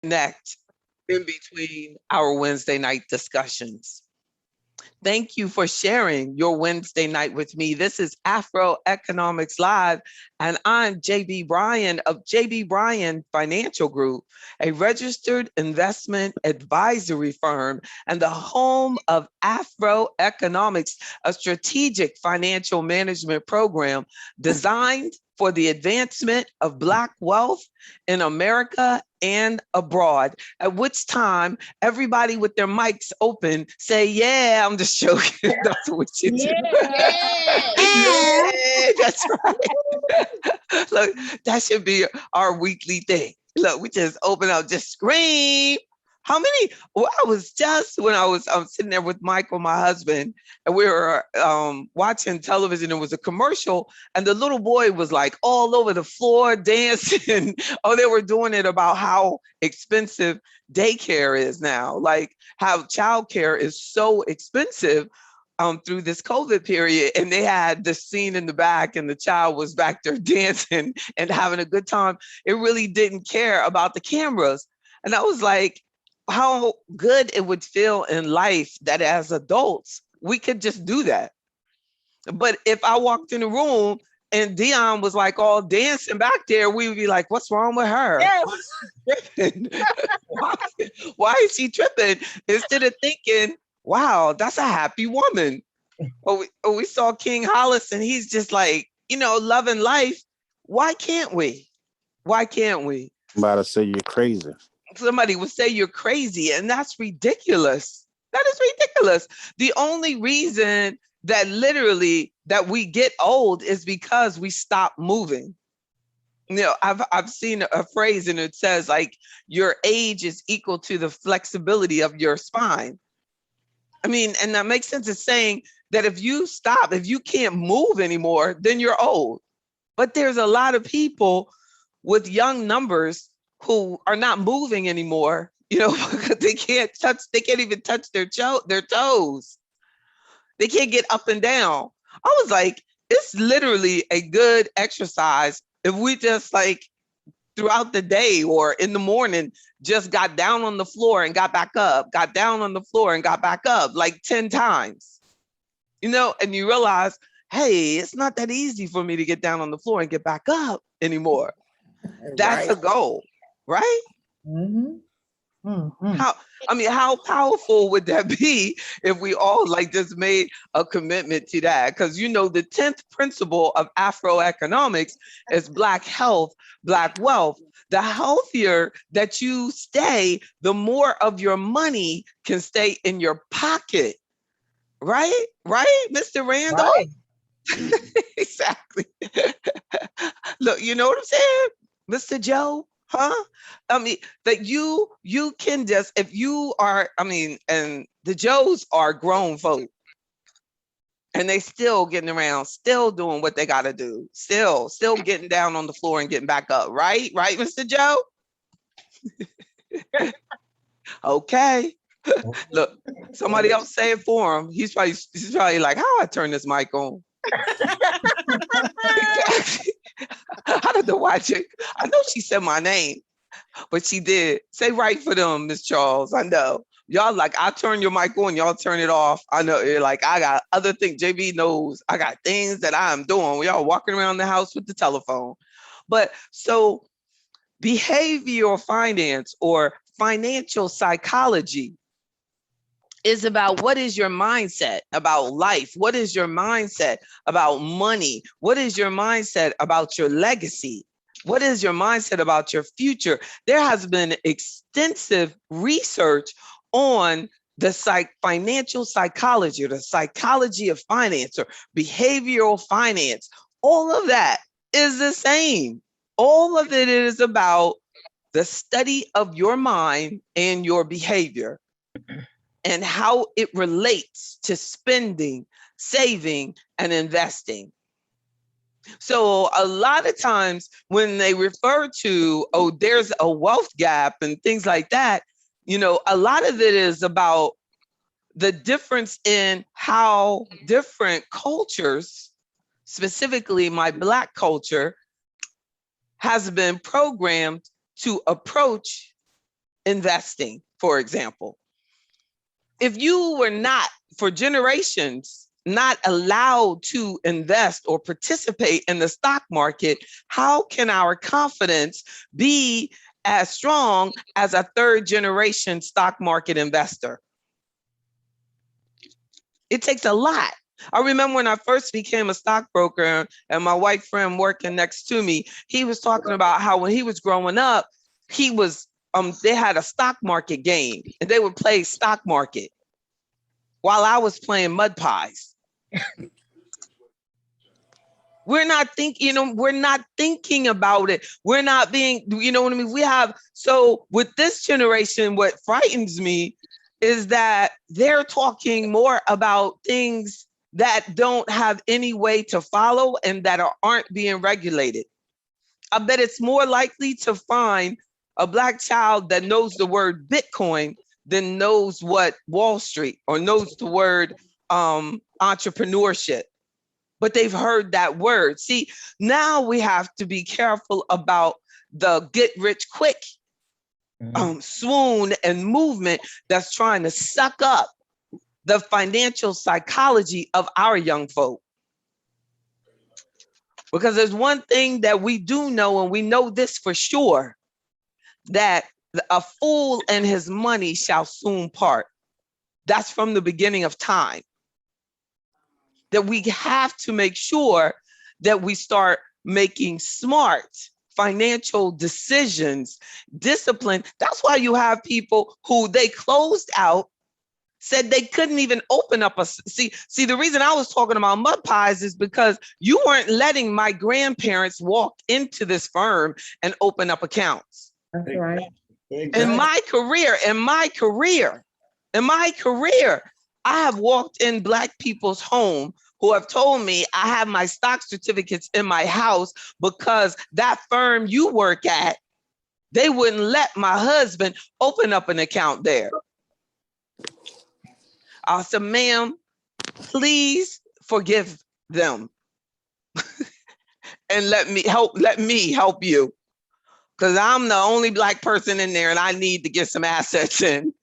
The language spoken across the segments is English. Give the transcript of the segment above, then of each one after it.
connect in between our Wednesday night discussions. Thank you for sharing your Wednesday night with me. This is Afro Economics Live, and I'm JB Bryan of JB Bryan Financial Group, a registered investment advisory firm and the home of Afro Economics, a strategic financial management program designed for the advancement of Black wealth in America and abroad. At which time, everybody with their mics open say, yeah, I'm just joking. That's what you do. Yeah, that's right. Look, that should be our weekly thing. Look, we just open up, just scream. How many? Well, I was just when I was sitting there with Michael, my husband, and we were watching television. It was a commercial, and the little boy was like all over the floor dancing. Oh, they were doing it about how expensive daycare is now, like how childcare is so expensive through this COVID period. And they had the scene in the back, and the child was back there dancing and having a good time. It really didn't care about the cameras. And I was like, how good it would feel in life that as adults, we could just do that. But if I walked in the room and Dion was like all dancing back there, we would be like, what's wrong with her? Tripping? why, why is she tripping? Instead of thinking, wow, that's a happy woman. We saw King Hollis and he's just like, loving life. Why can't we? Why can't we? I'm about to say you're crazy. Somebody would say you're crazy, and that's ridiculous. That is ridiculous. The only reason that literally that we get old is because we stop moving. I've seen a phrase and it says like your age is equal to the flexibility of your spine. I mean, and that makes sense. It's saying that if you stop, if you can't move anymore, then you're old. But there's a lot of people with young numbers who are not moving anymore, because they can't even touch their toes. They can't get up and down. I was like, it's literally a good exercise if we just like throughout the day or in the morning just got down on the floor and got back up, got down on the floor and got back up like 10 times, and you realize, hey, it's not that easy for me to get down on the floor and get back up anymore. That's a goal, right? Mm-hmm. Mm-hmm. How powerful would that be if we all like just made a commitment to that? Because the 10th principle of Afro economics is Black health, Black wealth. The healthier that you stay, the more of your money can stay in your pocket. Right? Right, Mr. Randall? Right. Exactly. Look, you know what I'm saying, Mr. Joe? Huh? I mean, that you can just, if you are, and the Joes are grown folk and they still getting around, still doing what they gotta do, still getting down on the floor and getting back up, right? Right, Mr. Joe? Okay. Look, somebody else say it for him. He's probably like, how I turn this mic on? Exactly. I don't know why. I know she said my name, but she did. Say right for them, Miss Charles. I know. Y'all like, I turn your mic on, y'all turn it off. I know you're like, I got other things. JB knows I got things that I'm doing. We all walking around the house with the telephone. But so behavioral finance or financial psychology is about what is your mindset about life? What is your mindset about money? What is your mindset about your legacy? What is your mindset about your future? There has been extensive research on the financial psychology, or the psychology of finance, or behavioral finance. All of that is the same. All of it is about the study of your mind and your behavior and how it relates to spending, saving, and investing. So a lot of times when they refer to, oh, there's a wealth gap and things like that, a lot of it is about the difference in how different cultures, specifically my Black culture, has been programmed to approach investing, for example. If you were not, for generations, not allowed to invest or participate in the stock market, how can our confidence be as strong as a third generation stock market investor? It takes a lot. I remember when I first became a stockbroker and my white friend working next to me, he was talking about how when he was growing up, he was they had a stock market game and they would play stock market while I was playing mud pies. We're not thinking, we're not thinking about it. We're not being, you know what I mean? So with this generation, what frightens me is that they're talking more about things that don't have any way to follow and that aren't being regulated. I bet it's more likely to find a Black child that knows the word Bitcoin than knows what Wall Street or knows the word entrepreneurship. But they've heard that word. See, now we have to be careful about the get rich quick swoon and movement that's trying to suck up the financial psychology of our young folk. Because there's one thing that we do know, and we know this for sure, that a fool and his money shall soon part. That's from the beginning of time. That we have to make sure that we start making smart financial decisions, discipline. That's why you have people who they closed out, said they couldn't even open up see, the reason I was talking about mud pies is because you weren't letting my grandparents walk into this firm and open up accounts. That's right. Exactly. In my career, I have walked in Black people's home who have told me I have my stock certificates in my house because that firm you work at, they wouldn't let my husband open up an account there. I said, ma'am, please forgive them and let me help you. Because I'm the only Black person in there and I need to get some assets in.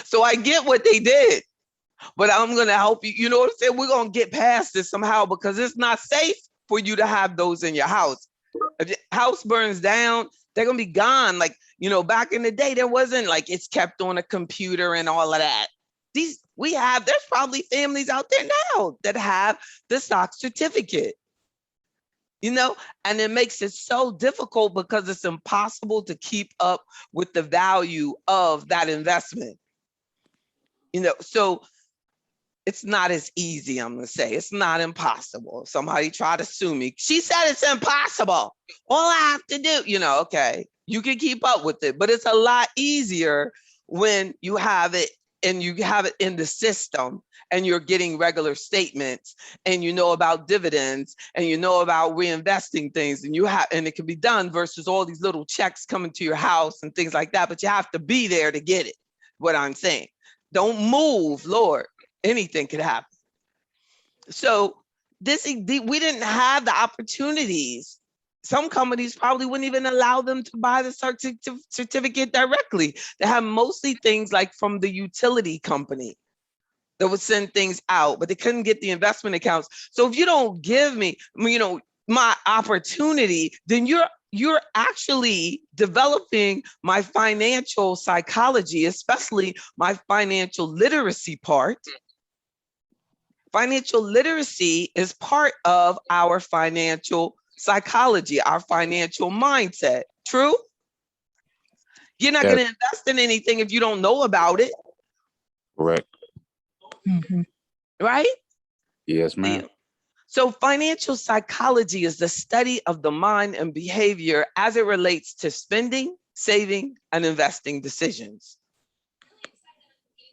So I get what they did, but I'm going to help you. You know what I'm saying? We're going to get past this somehow because it's not safe for you to have those in your house. If your house burns down, they're going to be gone. Like, back in the day, there wasn't like it's kept on a computer and all of that. There's probably families out there now that have the stock certificate, and it makes it so difficult because it's impossible to keep up with the value of that investment. So it's not as easy, I'm going to say. It's not impossible. If somebody try to sue me, she said it's impossible. All I have to do, okay, you can keep up with it, but it's a lot easier when you have it and you have it in the system and you're getting regular statements and you know about dividends and you know about reinvesting things and it can be done versus all these little checks coming to your house and things like that, but you have to be there to get it, what I'm saying. Don't move, Lord, anything could happen. So we didn't have the opportunities. Some companies probably wouldn't even allow them to buy the certificate directly. They have mostly things like from the utility company that would send things out, but they couldn't get the investment accounts. So if you don't give me, my opportunity, then you're actually developing my financial psychology, especially my financial literacy part. Financial literacy is part of our financial psychology, our financial mindset. True? You're not going to invest in anything if you don't know about it. Correct. Mhm. Right? Yes, ma'am. So financial psychology is the study of the mind and behavior as it relates to spending, saving, and investing decisions.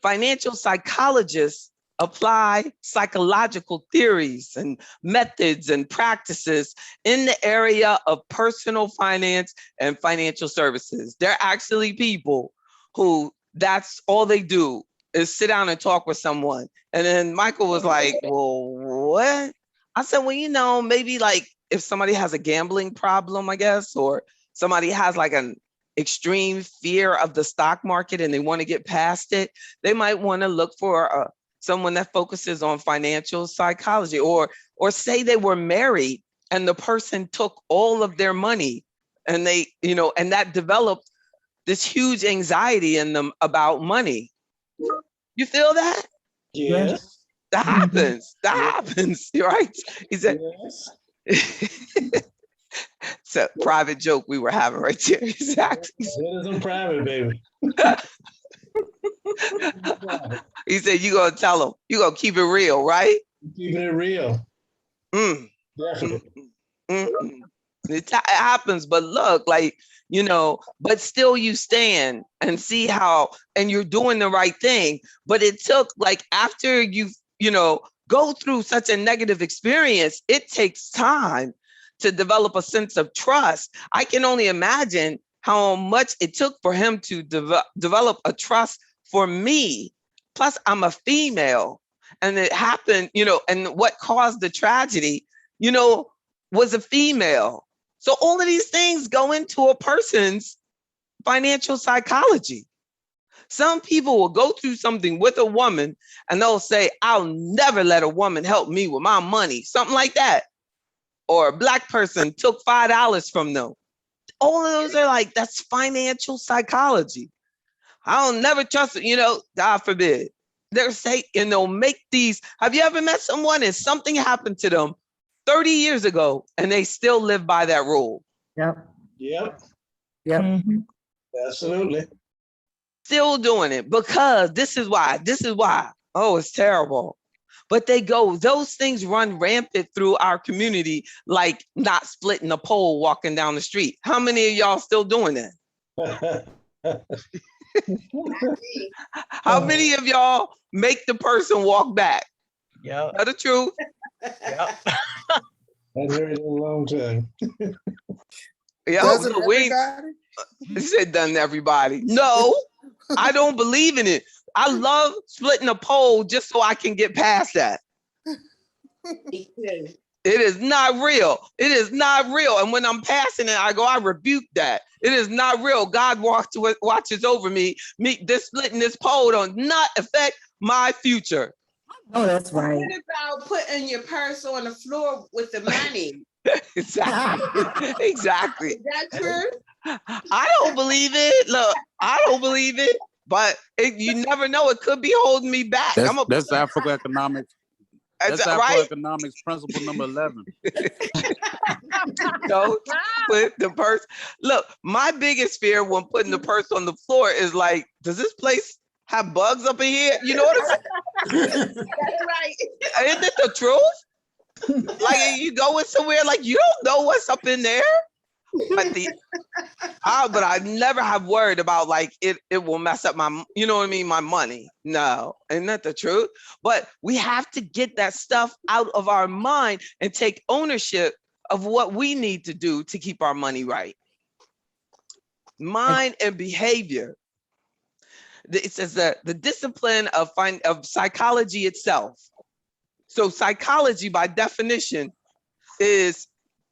Financial psychologists apply psychological theories and methods and practices in the area of personal finance and financial services. They're actually people who that's all they do is sit down and talk with someone. And then Michael was like, well, what? I said, well, maybe like if somebody has a gambling problem, I guess, or somebody has like an extreme fear of the stock market and they want to get past it, they might want to look for someone that focuses on financial psychology, or say they were married and the person took all of their money and they, and that developed this huge anxiety in them about money. You feel that? Yes. That happens. That happens. You're right. He said, Yes. it's a private joke we were having right there. Exactly. It is in private, baby. He said, you gonna tell him, you gonna keep it real, right? Keeping it real. Mm, Definitely. it happens, but look, like, but still you stand and see how, and you're doing the right thing. But it took, like, after you go through such a negative experience, it takes time to develop a sense of trust. I can only imagine how much it took for him to develop a trust for me. Plus, I'm a female, and it happened, and what caused the tragedy, was a female. So all of these things go into a person's financial psychology. Some people will go through something with a woman and they'll say, I'll never let a woman help me with my money, something like that. Or a Black person took $5 from them. All of those are like, that's financial psychology. I'll never trust it, God forbid. They're saying, make these. Have you ever met someone and something happened to them 30 years ago and they still live by that rule? Yep. Yep. Yep. Mm-hmm. Absolutely. Still doing it because this is why. Oh, it's terrible. But those things run rampant through our community, like not splitting a pole walking down the street. How many of y'all still doing that? How many of y'all make the person walk back? Yeah. Tell the truth. Yep. I've heard it in a long time. Yeah, Doesn't so everybody? he said done to everybody. No, I don't believe in it. I love splitting a pole just so I can get past that. It is not real. It is not real. And when I'm passing it, I rebuke that. It is not real. God watches over me. This splitting this pole does not affect my future. Oh, that's right. What about putting your purse on the floor with the money? Exactly. Exactly. Is that true? I don't believe it. Look, I don't believe it. But you never know. It could be holding me back. That's African economics. That's right? economics principle number 11. Don't put the purse. Look, my biggest fear when putting the purse on the floor is like, does this place have bugs up in here? You know what I'm saying? That's right. Isn't it the truth? Like you go in somewhere, like you don't know what's up in there. But but I never have worried about like it will mess up my, my money. No, isn't that the truth? But we have to get that stuff out of our mind and take ownership of what we need to do to keep our money right. Mind and behavior. It says that the discipline of psychology itself. So psychology by definition is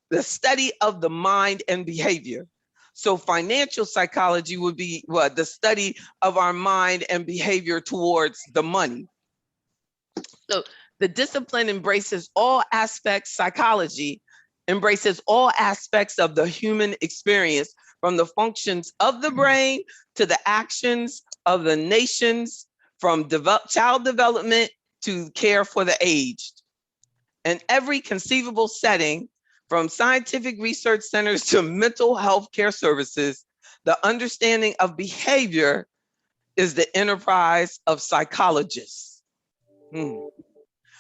the study of the mind and behavior. So financial psychology would be the study of our mind and behavior towards the money. So the discipline embraces all aspects, psychology embraces all aspects of the human experience, from the functions of the brain to the actions of the nations, from child development to care for the aged. In every conceivable setting, from scientific research centers to mental health care services, the understanding of behavior is the enterprise of psychologists.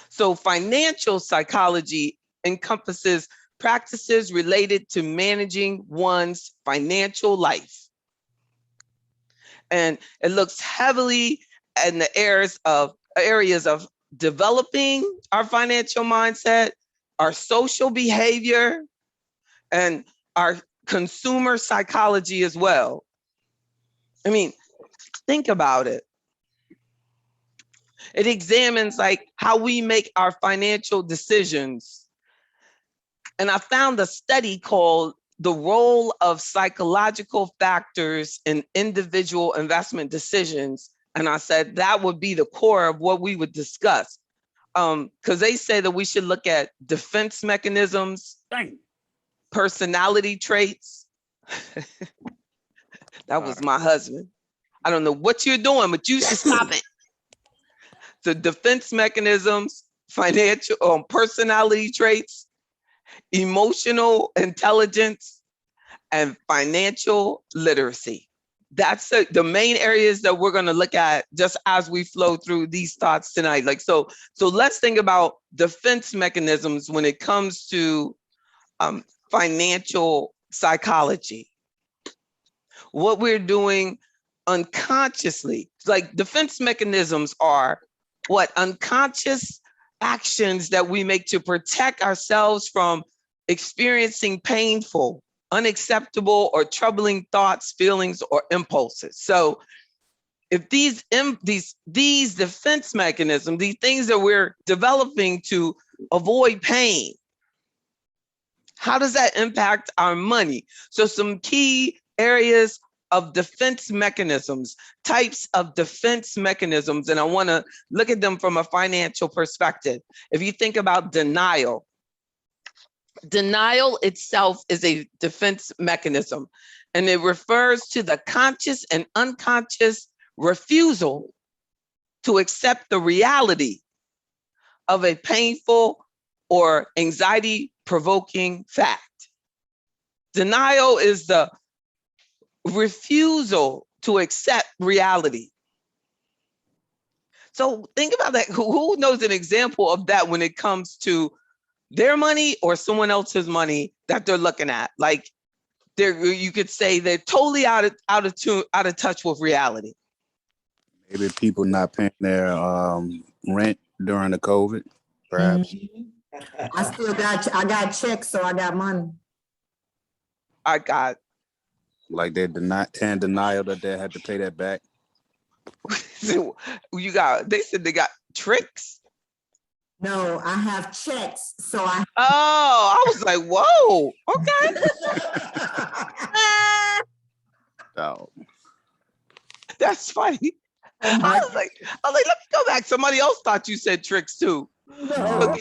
So financial psychology encompasses practices related to managing one's financial life. And it looks heavily in the areas of developing our financial mindset, our social behavior, and our consumer psychology as well. I mean, think about it. It examines like how we make our financial decisions. And I found a study called the role of psychological factors in individual investment decisions. And I said that would be the core of what we would discuss. Because they say that we should look at defense mechanisms, Dang. personality traits. That was my husband. I don't know what you're doing, but you should stop it. The defense mechanisms, financial personality traits, emotional intelligence, and financial literacy. That's the main areas that we're going to look at just as we flow through these thoughts tonight. Like, so let's think about defense mechanisms when it comes to financial psychology. What we're doing unconsciously, like defense mechanisms are what unconscious actions that we make to protect ourselves from experiencing painful, unacceptable, or troubling thoughts, feelings, or impulses. So if these defense mechanisms, these things that we're developing to avoid pain, how does that impact our money? So some key areas of defense mechanisms, types of defense mechanisms, and I want to look at them from a financial perspective. If you think about denial itself is a defense mechanism, and it refers to the conscious and unconscious refusal to accept the reality of a painful or anxiety-provoking fact. Denial is the refusal to accept reality. So think about that. Who knows an example of that when it comes to their money or someone else's money that they're looking at? Like, you could say they're totally out of touch with reality. Maybe people not paying their rent during the COVID, perhaps. I got checks, so I got money. I got Like they denial that they had to pay that back. they said they got tricks. No, I have checks, so I. Oh, I was like, whoa, okay. Oh. That's funny. I was like, let me go back. Somebody else thought you said tricks too. No.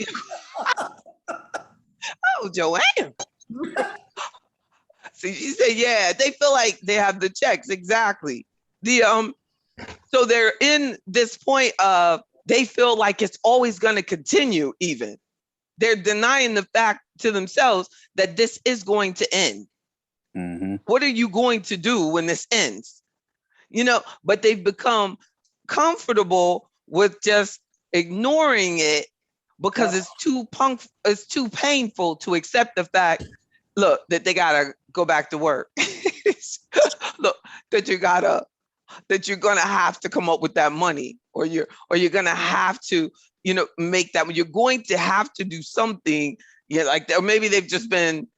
Oh, Joanne. See, she said, yeah, they feel like they have the checks. Exactly. So they're in this point of they feel like it's always going to continue. Even they're denying the fact to themselves that this is going to end. Mm-hmm. What are you going to do when this ends? But they've become comfortable with just ignoring it because it's too painful to accept the fact, look, that they gotta go back to work. Look, that you're gonna have to come up with that money, or you're gonna have to, make that. You're going to have to do something. Like, or maybe they've just been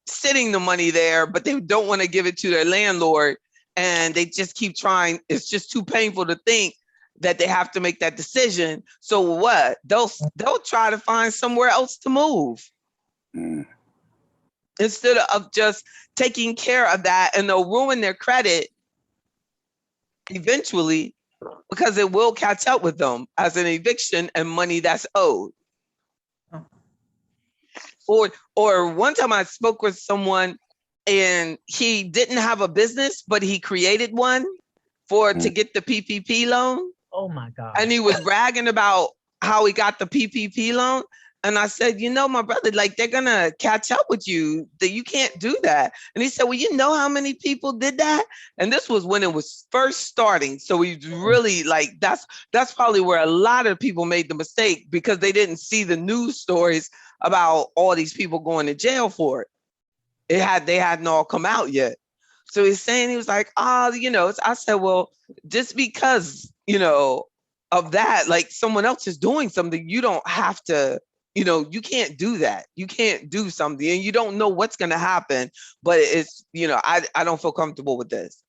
sitting the money there, but they don't want to give it to their landlord, and they just keep trying. It's just too painful to think that they have to make that decision. So what? They'll try to find somewhere else to move. Instead of just taking care of that, and they'll ruin their credit eventually because it will catch up with them as an eviction and money that's owed. Or one time I spoke with someone and he didn't have a business, but he created one to get the PPP loan. Oh my God. And he was bragging about how he got the PPP loan. And I said, my brother, like, they're going to catch up with you, that you can't do that. And he said, well, you know how many people did that? And this was when it was first starting. So we really that's probably where a lot of people made the mistake, because they didn't see the news stories about all these people going to jail for it. They hadn't all come out yet. So he's saying, he was like, I said, well, just because, of that, like someone else is doing something, you don't have to, you can't do that. You can't do something and you don't know what's going to happen, but it's, I don't feel comfortable with this.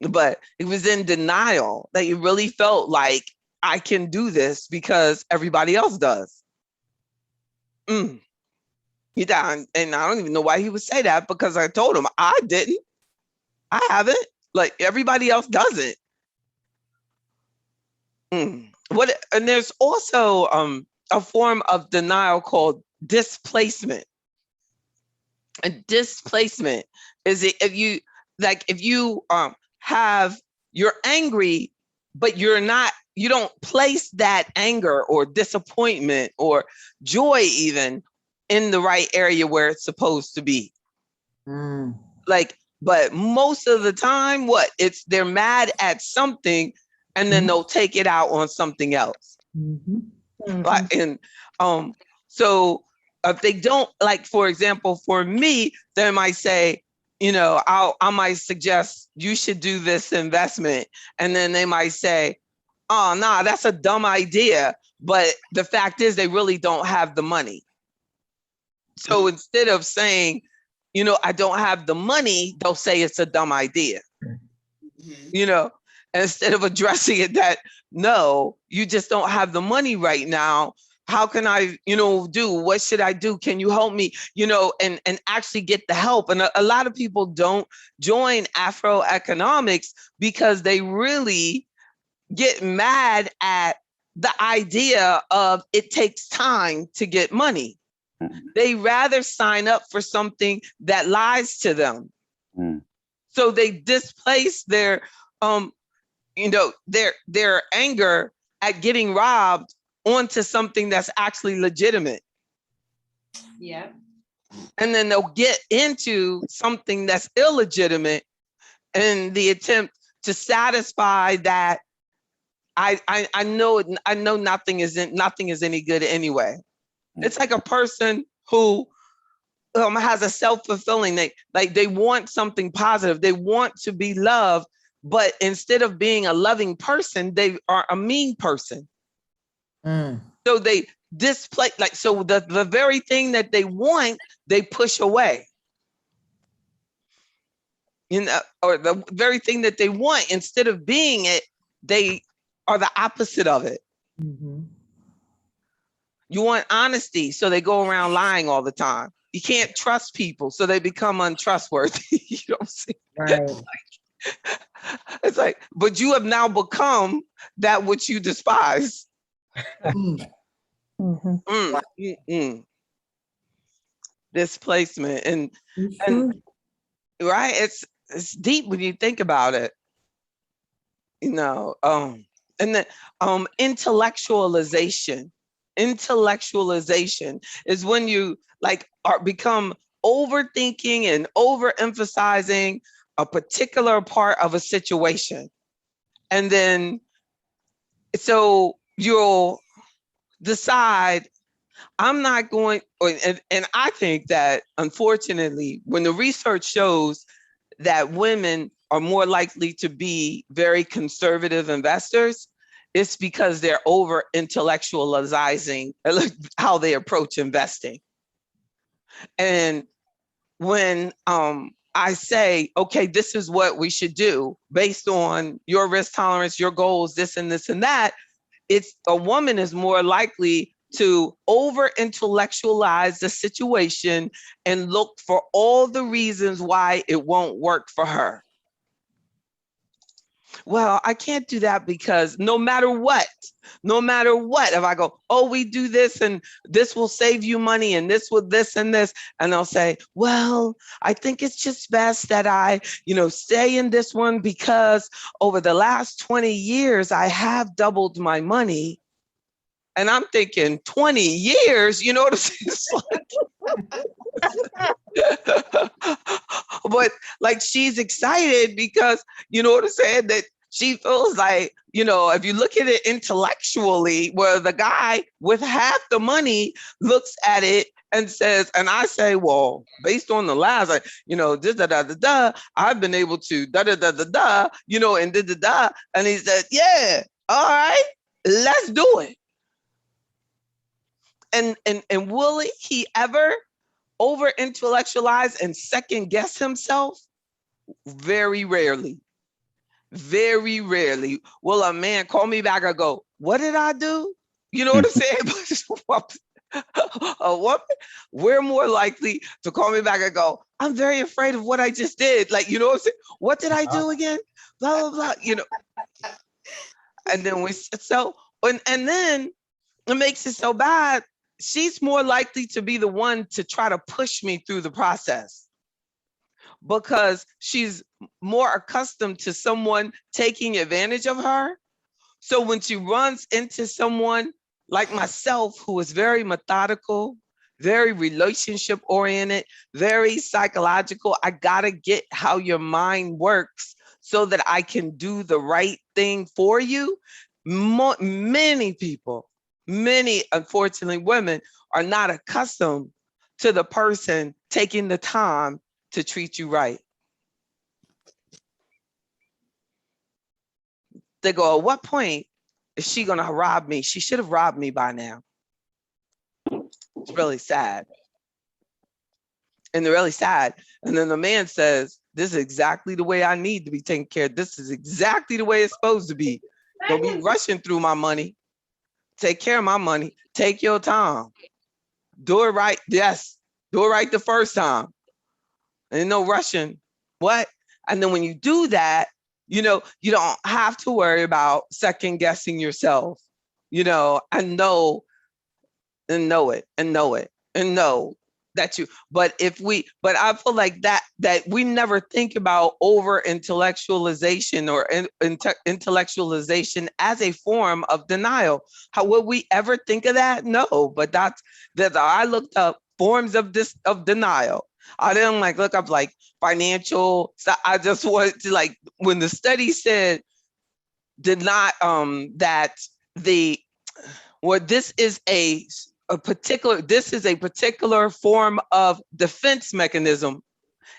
But it was in denial that you really felt like I can do this because everybody else does. He died, and I don't even know why he would say that, because I told him I didn't. I haven't. Like everybody else doesn't. What? And there's also a form of denial called displacement. And displacement is if you you're angry, but you don't place that anger or disappointment or joy even in the right area where it's supposed to be. But most of the time, they're mad at something, and then they'll take it out on something else. So if they don't, like, for example, for me, they might say, I might suggest you should do this investment. And then they might say, oh, nah, that's a dumb idea. But the fact is they really don't have the money. So instead of saying, I don't have the money, they'll say it's a dumb idea. Instead of addressing it that, no, you just don't have the money right now. How can I, do? What should I do? Can you help me? And actually get the help. And a lot of people don't join Afro economics because they really get mad at the idea of it takes time to get money. They rather sign up for something that lies to them. So they displace their anger at getting robbed onto something that's actually legitimate. Yeah. And then they'll get into something that's illegitimate in the attempt to satisfy that I know nothing is any good anyway. It's like a person who has a self-fulfilling, they want something positive. They want to be loved, but instead of being a loving person, they are a mean person. So they display, so the very thing that they want, they push away. Or the very thing that they want, instead of being it, they are the opposite of it. You want honesty, so they go around lying all the time. You can't trust people, so they become untrustworthy. You don't see? Right. It's like, but you have now become that which you despise. Displacement and right, it's deep when you think about it. And then intellectualization is when you become overthinking and overemphasizing a particular part of a situation, and then so you'll decide, I'm not going, and I think that unfortunately, when the research shows that women are more likely to be very conservative investors, it's because they're over intellectualizing how they approach investing. And when I say, okay, this is what we should do based on your risk tolerance, your goals, this and this and that, it's a woman is more likely to over intellectualize the situation and look for all the reasons why it won't work for her. Well, I can't do that because no matter what, if I go, oh, we do this and this will save you money and this will this and this, and they'll say, well, I think it's just best that I, stay in this one because over the last 20 years, I have doubled my money. And I'm thinking 20 years, you know what I'm saying? But she's excited because, you know what I'm saying, that she feels like, if you look at it intellectually, where the guy with half the money looks at it and says, and I say, well, based on the last, I've been able to and and he said, yeah, all right, let's do it. And will he ever over intellectualize and second guess himself? Very rarely. Very rarely will a man call me back and go, what did I do? You know what I'm saying? A woman, we're more likely to call me back and go, I'm very afraid of what I just did. Like, you know what I'm saying? What did I do again? Blah, blah, blah, you know. And then and then it makes it so bad. She's more likely to be the one to try to push me through the process because she's more accustomed to someone taking advantage of her. So when she runs into someone like myself, who is very methodical, very relationship oriented, very psychological, I gotta get how your mind works so that I can do the right thing for you. Many people, many, unfortunately, women are not accustomed to the person taking the time to treat you right. They go, at what point is she gonna rob me? She should have robbed me by now. It's really sad. And they're really sad. And then the man says, this is exactly the way I need to be taken care of. This is exactly the way it's supposed to be. Don't be rushing through my money. Take care of my money. Take your time. Do it right. Yes. Do it right the first time. And no rushing. What? And then when you do that, you know, you don't have to worry about second guessing yourself, you know, and know that you, but I feel like that we never think about over intellectualization or intellectualization as a form of denial. How would we ever think of that? No, but that's I looked up forms of denial. I didn't look up financial. So I just wanted to when the study said this is a particular form of defense mechanism,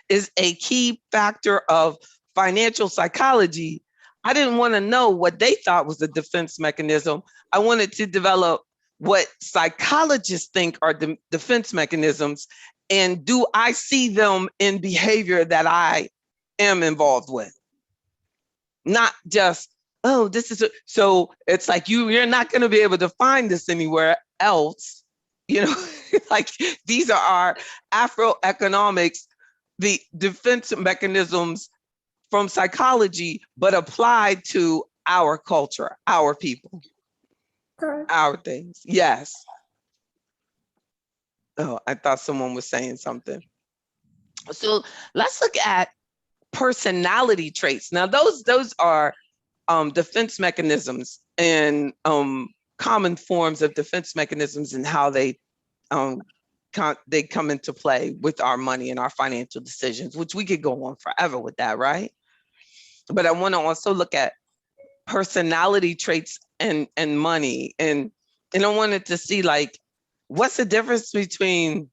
is a key factor of financial psychology. I didn't want to know what they thought was a defense mechanism. I wanted to develop what psychologists think are defense mechanisms, and do I see them in behavior that I am involved with? Not just, oh, this is so it's like you're not going to be able to find this anywhere else. You know, these are our Afroeconomics, the defense mechanisms from psychology, but applied to our culture, our people, our things. Yes. Oh, I thought someone was saying something. So let's look at personality traits. Now, those are defense mechanisms and common forms of defense mechanisms and how they come into play with our money and our financial decisions, which we could go on forever with that, right? But I want to also look at personality traits and money, and I wanted to see what's the difference between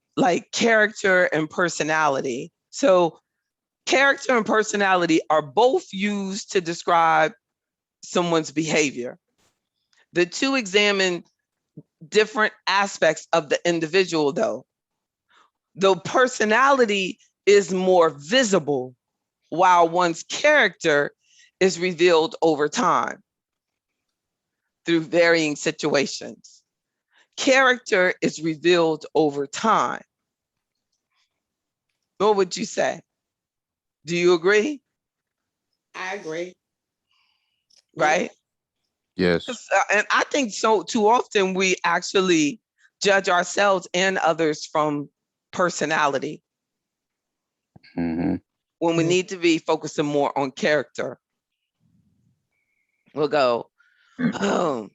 character and personality. So character and personality are both used to describe someone's behavior. The two examine different aspects of the individual, though. The personality is more visible, while one's character is revealed over time through varying situations. Character is revealed over time. What would you say? Do you agree? I agree. Right? Yes. And I think so too often we actually judge ourselves and others from personality, Mm-hmm. when we need to be focusing more on character. We'll go, oh,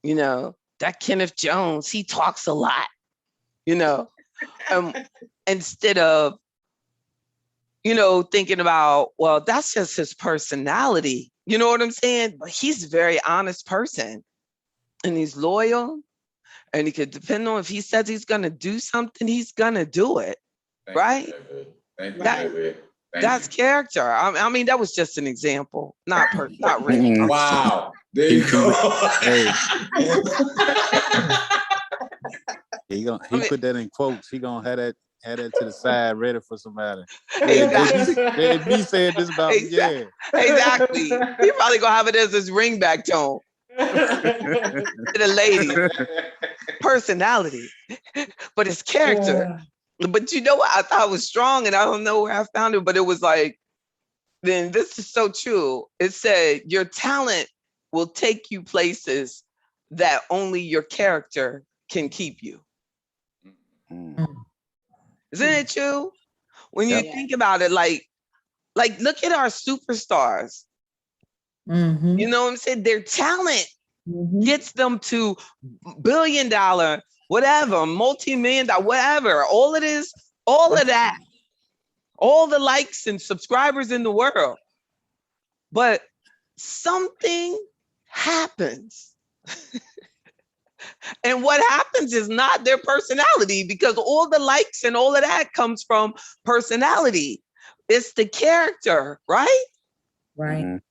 that Kenneth Jones, he talks a lot, instead of, thinking about, well, that's just his personality. You know what I'm saying? But he's a very honest person, and he's loyal, and he could depend on if he says he's going to do something, he's going to do it. Right? That's character. I mean, that was just an example, not really. Mm-mm. Wow. There you go. Hey. He put that in quotes. He gonna have that to the side, ready for somebody. They be saying this about me. Yeah. Exactly. He probably gonna have it as his ringback tone. To the ladies. personality, but it's character. But you know what I thought was strong, and I don't know where I found it, but it was like, then this is so true. It said your talent will take you places that only your character can keep you. Mm. Isn't it true? When you Yep. think about it, like look at our superstars. Mhm. You know what I'm saying? Their talent Mhm. gets them to $1 billion, whatever, multi-million dollar, whatever. All it is, all of that, all the likes and subscribers in the world. But something happens. And what happens is not their personality, because all the likes and all of that comes from personality. It's the character, right? Right. Mhm.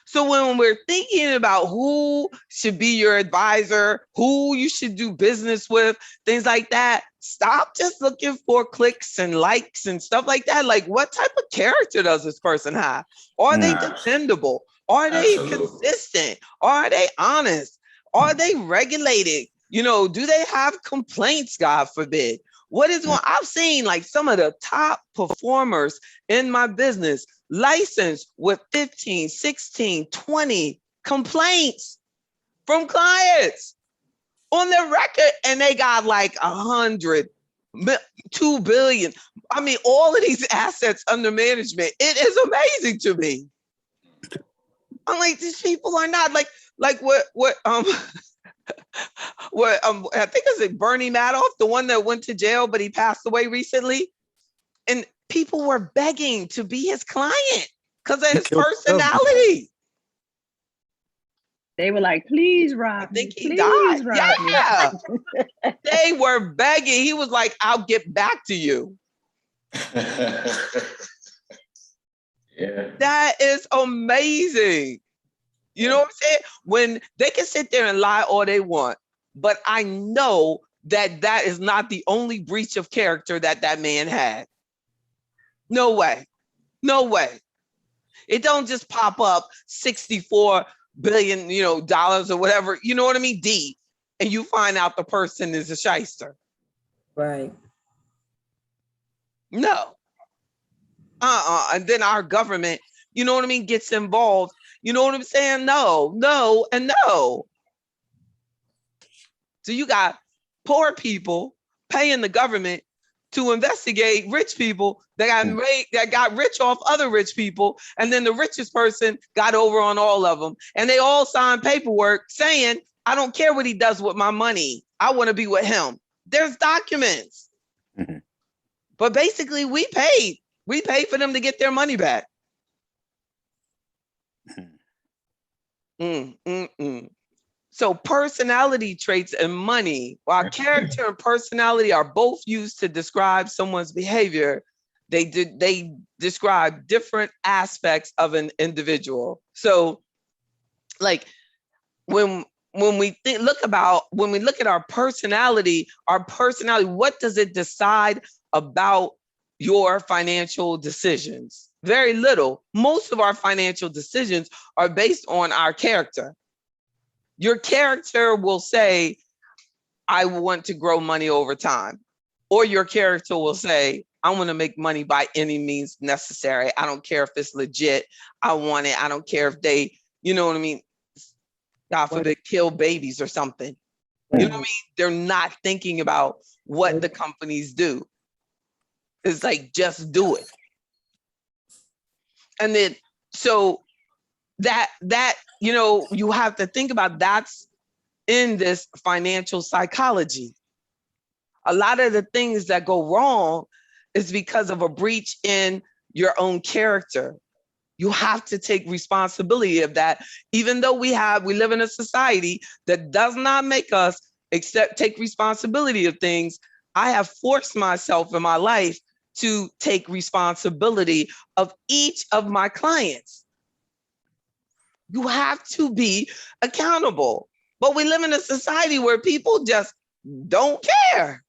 So when we're thinking about who should be your advisor, who you should do business with, things like that, stop just looking for clicks and likes and stuff like that. Like, what type of character does this person have? Are they dependable? Are they consistent? Are they honest? Are they regulated? You know, do they have complaints, God forbid? What is going? I've seen like some of the top performers in my business licensed with 15, 16, 20 complaints from clients on their record, and they got like 100, 2 billion. I mean, all of these assets under management. It is amazing to me. I'm like, these people are not like what what I think is it Bernie Madoff, the one that went to jail, but he passed away recently. And people were begging to be his client because of He his killed the government. personality. They were like, please, I Rob me. think he Please, died. Rob me. Yeah. They were begging. He was like, I'll get back to you. Yeah. That is amazing. You know what I'm saying? When they can sit there and lie all they want, but I know that that is not the only breach of character that that man had. No way. No way. It don't just pop up 64 billion, dollars or whatever, you know what I mean? D, and you find out the person is a shyster. Right. No. And then our government, you know what I mean, gets involved. You know what I'm saying? No, no, and no. So you got poor people paying the government to investigate rich people that got rich off other rich people, and then the richest person got over on all of them, and they all signed paperwork saying, I don't care what he does with my money, I want to be with him. There's documents. Mhm. But basically we paid for them to get their money back. So personality traits and money, while character and personality are both used to describe someone's behavior, they describe different aspects of an individual. So like when we look at our personality, what does it decide about your financial decisions? Very little. Most of our financial decisions are based on our character. Your character will say, I want to grow money over time. Or your character will say, I want to make money by any means necessary. I don't care if it's legit. I want it. I don't care if they, you know what I mean? God forbid, kill babies or something. You know what I mean? They're not thinking about what the companies do. It's like, just do it. And then, so that, you have to think about that's in this financial psychology. A lot of the things that go wrong is because of a breach in your own character. You have to take responsibility of that, even though we live in a society that does not make us take responsibility of things. I have forced myself in my life to take responsibility of each of my clients. You have to be accountable. But we live in a society where people just don't care.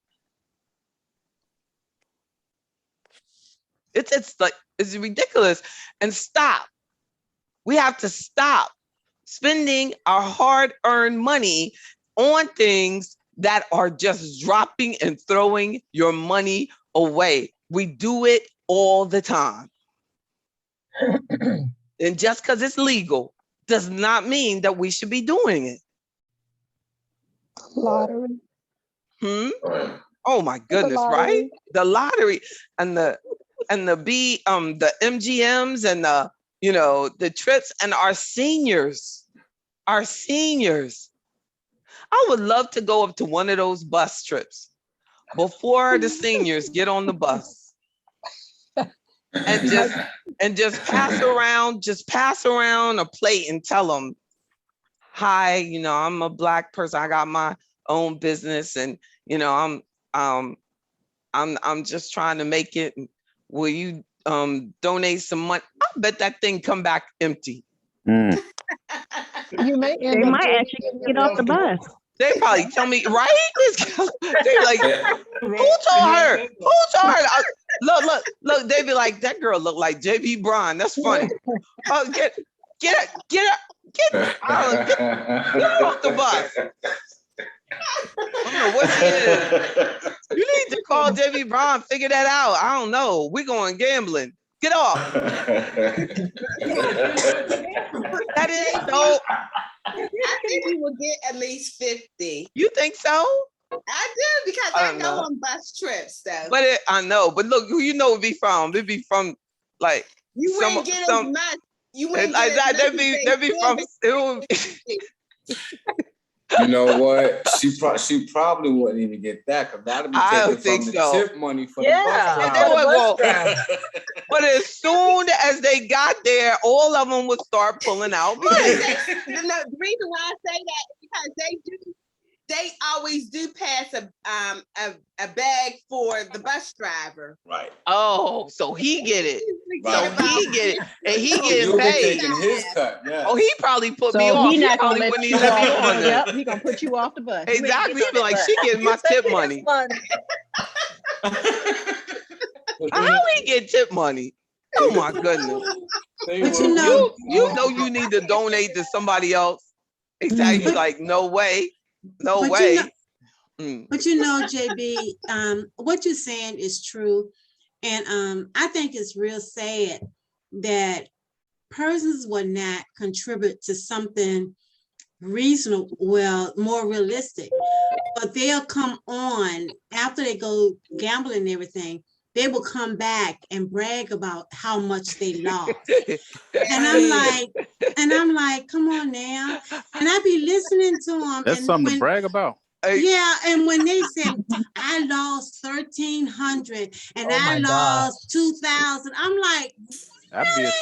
It's ridiculous. And stop. We have to stop spending our hard-earned money on things that are just dropping and throwing your money away. We do it all the time. And just because it's legal does not mean that we should be doing it. Lottery. Right. Oh my goodness, right? lottery. The lottery and the MGMs and the trips, and our seniors. I would love to go up to one of those bus trips before the seniors get on the bus and just pass around a plate and tell them, hi, I'm a Black person. I got my own business, and I'm just trying to make it. Will you donate some money? I bet that thing come back empty. Mm. You may They end up might just actually getting get off the bus. They probably tell me, right? They like, who told her? Look. They be like, that girl look like JB Braun. That's funny. Oh, get off the bus. I don't know what she is. You need to call JB Braun, figure that out. I don't know. We're going gambling. Get off. That is so. I think we will get at least 50. You think so? I do, because I I don't go know. on bus trips though. But I know. But look, who it'd be from? It'd be from like You some- wouldn't get some- as much. You It's wouldn't like get as that. much They'd as be they from. did. It would, You know what? She probably wouldn't even get that, because that'd be I don't taken from think the so. tip money for Yeah, the and bus they driver. would but as soon as they got there, all of them would start pulling out money. The reason why I say that is because they always do pass a bag for the bus driver. Right. Oh, so he get it. Right. So he get it, and he So getting You'll be paid. taking his cut, yeah. Oh, he probably put So me off. he He not gonna probably let wouldn't you even let me off. on there. Yep, he gonna put you off the bus. You ain't Exactly. getting He'd be on like, the she bus. getting my tip money. How he get tip money? Oh my goodness. But you know, You know you need to donate to somebody else. Exactly. Like, no way. No But you way. know- Mm. but JB, what you're saying is true. And I think it's real sad that persons will not contribute to something reasonable, well, more realistic, but they'll come on after they go gambling and everything. They will come back and brag about how much they lost. And I'm like, come on now. And I be listening to them. That's something to brag about. Yeah, and when they said I lost 1,300 and I lost 2,000, I'm like, That'd be a-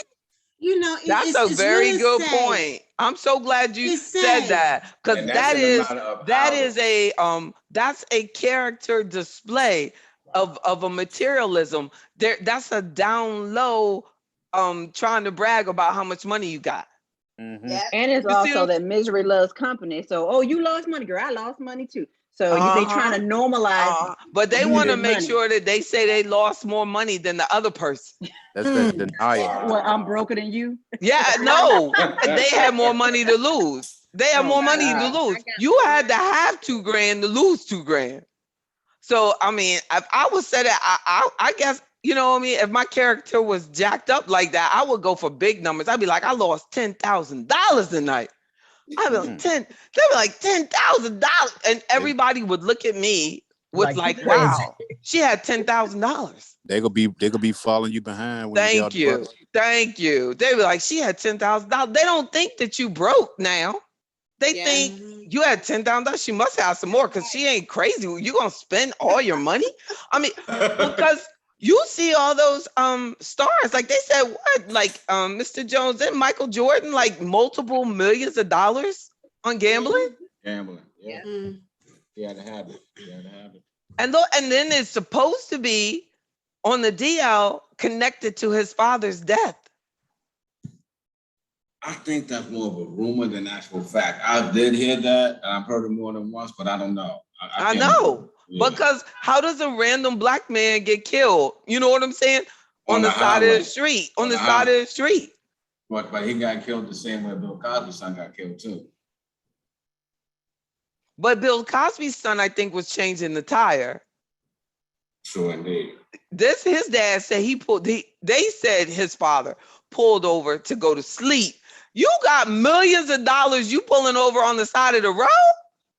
That's a very really good sad. point. I'm so glad you It's said sad. that, because And that's in a matter of hours. that's a character display of a materialism. That's a down low trying to brag about how much money you got. Mhm. Yeah. And it's You see also what- that misery loves company. So, oh, you lost money, girl. I lost money too. So they trying to normalize. But they want to losing make money. sure that they say they lost more money than the other person. That's that denial. Well, I'm broker than you. Yeah, no, they had more money to lose. They had Oh, more money God. to lose. You had to have $2,000 to lose $2,000. So I mean, if I would say that, I guess, you know what I mean. If my character was jacked up like that, I would go for big numbers. I'd be like, I lost $10,000 tonight. I'd be like they'd be like $10,000, and everybody would look at me with like, wow, she had $10,000. They gonna be following you behind. When Thank you. Get out the bus. Thank you. They were like, she had $10,000. They don't think that you broke now. They Yeah. think you had $10,000. She must have some more, because she ain't crazy. You gonna spend all your money? I mean, because you see all those stars, like they said, what, like Mr. Jones and Michael Jordan, like multiple millions of dollars on gambling. Gambling. Yeah. Mm. You had to have it. You had to have it. And then it's supposed to be on the DL connected to his father's death. I think that's more of a rumor than actual fact. I did hear that, and I've heard it more than once, but I don't know. I can't- know. Yeah. Because how does a random Black man get killed? You know what I'm saying? On the side of highway. the street. On On the the side of the street. But he got killed the same way Bill Cosby's son got killed too. But Bill Cosby's son, I think, was changing the tire. True indeed. His dad said they said his father pulled over to go to sleep. You got millions of dollars, you pulling over on the side of the road?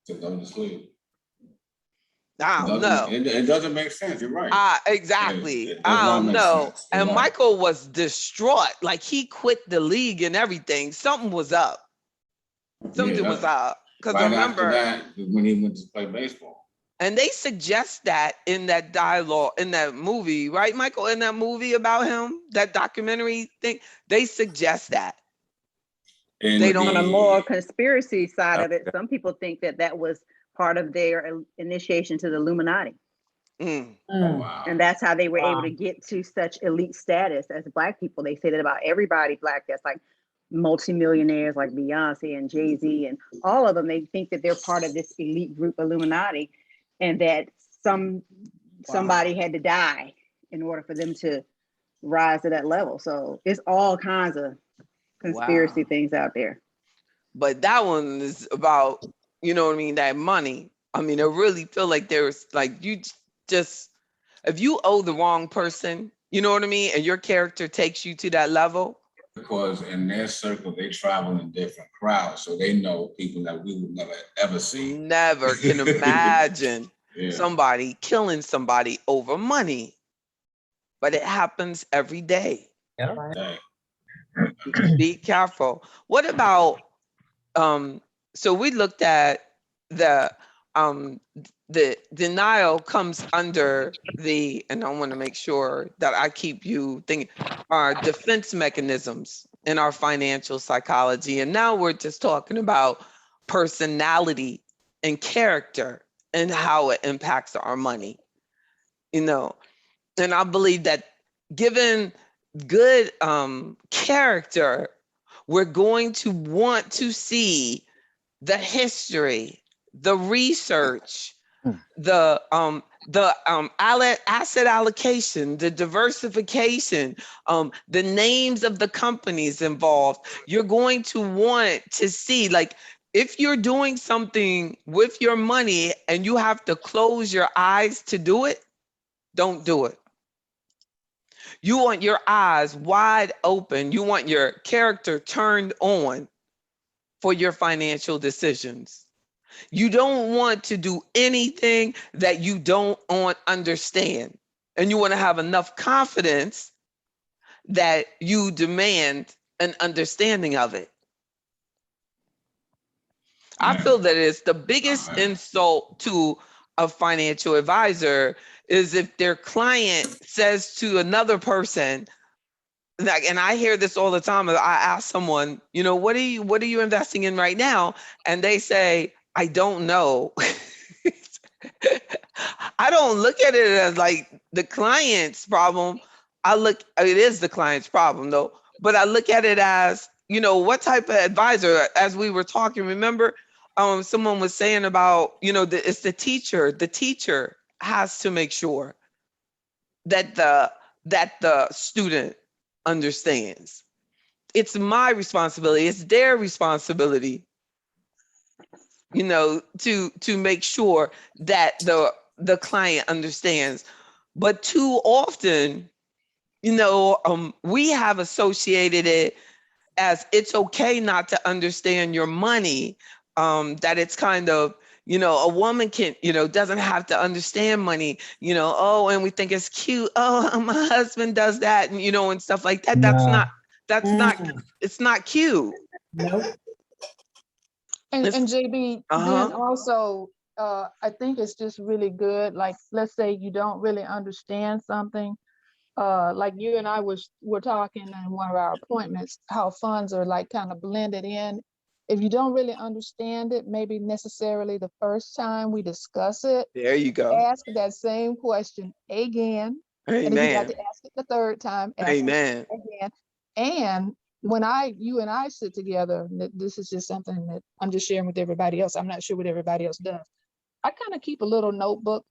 To go to sleep. I don't know. It doesn't make sense. You're right. Exactly. It does I not don't make know. sense. You're And right. Michael was distraught. Like he quit the league and everything. Something was up. Something was up. Because Right remember, after that, when he went to play baseball. and they suggest that in that dialogue, in that movie, right, Michael? In that movie about him, that documentary thing, they suggest that. They don't. On a more conspiracy side of it, some people think that that was part of their initiation to the Illuminati. Oh, wow. And that's how they were able to get to such elite status as Black people. They say that about everybody Black that's like multimillionaires like Beyonce and Jay-Z and all of them. They think that they're part of this elite group Illuminati and that somebody had to die in order for them to rise to that level. So it's all kinds of conspiracy things out there. But that one is about, you know what I mean, that money. I mean, I really feel like there's like, you just, if you owe the wrong person, you know what I mean, and your character takes you to that level. Because in their circle, they travel in different crowds, so they know people that we would never ever see. Never can imagine Yeah. somebody killing somebody over money, but it happens every day. Dang. Be careful. What about so we looked at the denial comes under the, and I want to make sure that I keep you thinking, our defense mechanisms in our financial psychology. And now we're just talking about personality and character and how it impacts our money, you know. And I believe that given good character, we're going to want to see the history, the research, the asset allocation, the diversification, the names of the companies involved. You're going to want to see, like, if you're doing something with your money and you have to close your eyes to do it, don't do it. You want your eyes wide open. You want your character turned on for your financial decisions. You don't want to do anything that you don't understand. And you want to have enough confidence that you demand an understanding of it. I feel that it's the biggest insult to a financial advisor is if their client says to another person, like, and I hear this all the time. I ask someone, you know, what are you investing in right now? And they say, I don't know. I don't look at it as like the client's problem. It is the client's problem though, but I look at it as, you know, what type of advisor, as we were talking, remember, someone was saying about, you know, it's the teacher. The teacher has to make sure that the student understands. It's my responsibility. It's their responsibility, you know, to make sure that the client understands. But too often, you know, we have associated it as it's okay not to understand your money. That it's kind of, you know, a woman can, you know, doesn't have to understand money, you know, oh, and we think it's cute. Oh, my husband does that, and, you know, and stuff like that. That's not, it's not cute. Nope. And JB, then Uh-huh. also, I think it's just really good. Like, let's say you don't really understand something. Like you and I were talking in one of our appointments, how funds are like kind of blended in. If you don't really understand it, maybe necessarily the first time we discuss it, There you go. ask that same question again. And if you got Amen. to ask it the third time, ask it Amen. again. And when you and I sit together, this is just something that I'm just sharing with everybody else. I'm not sure what everybody else does. I kind of keep a little notebook,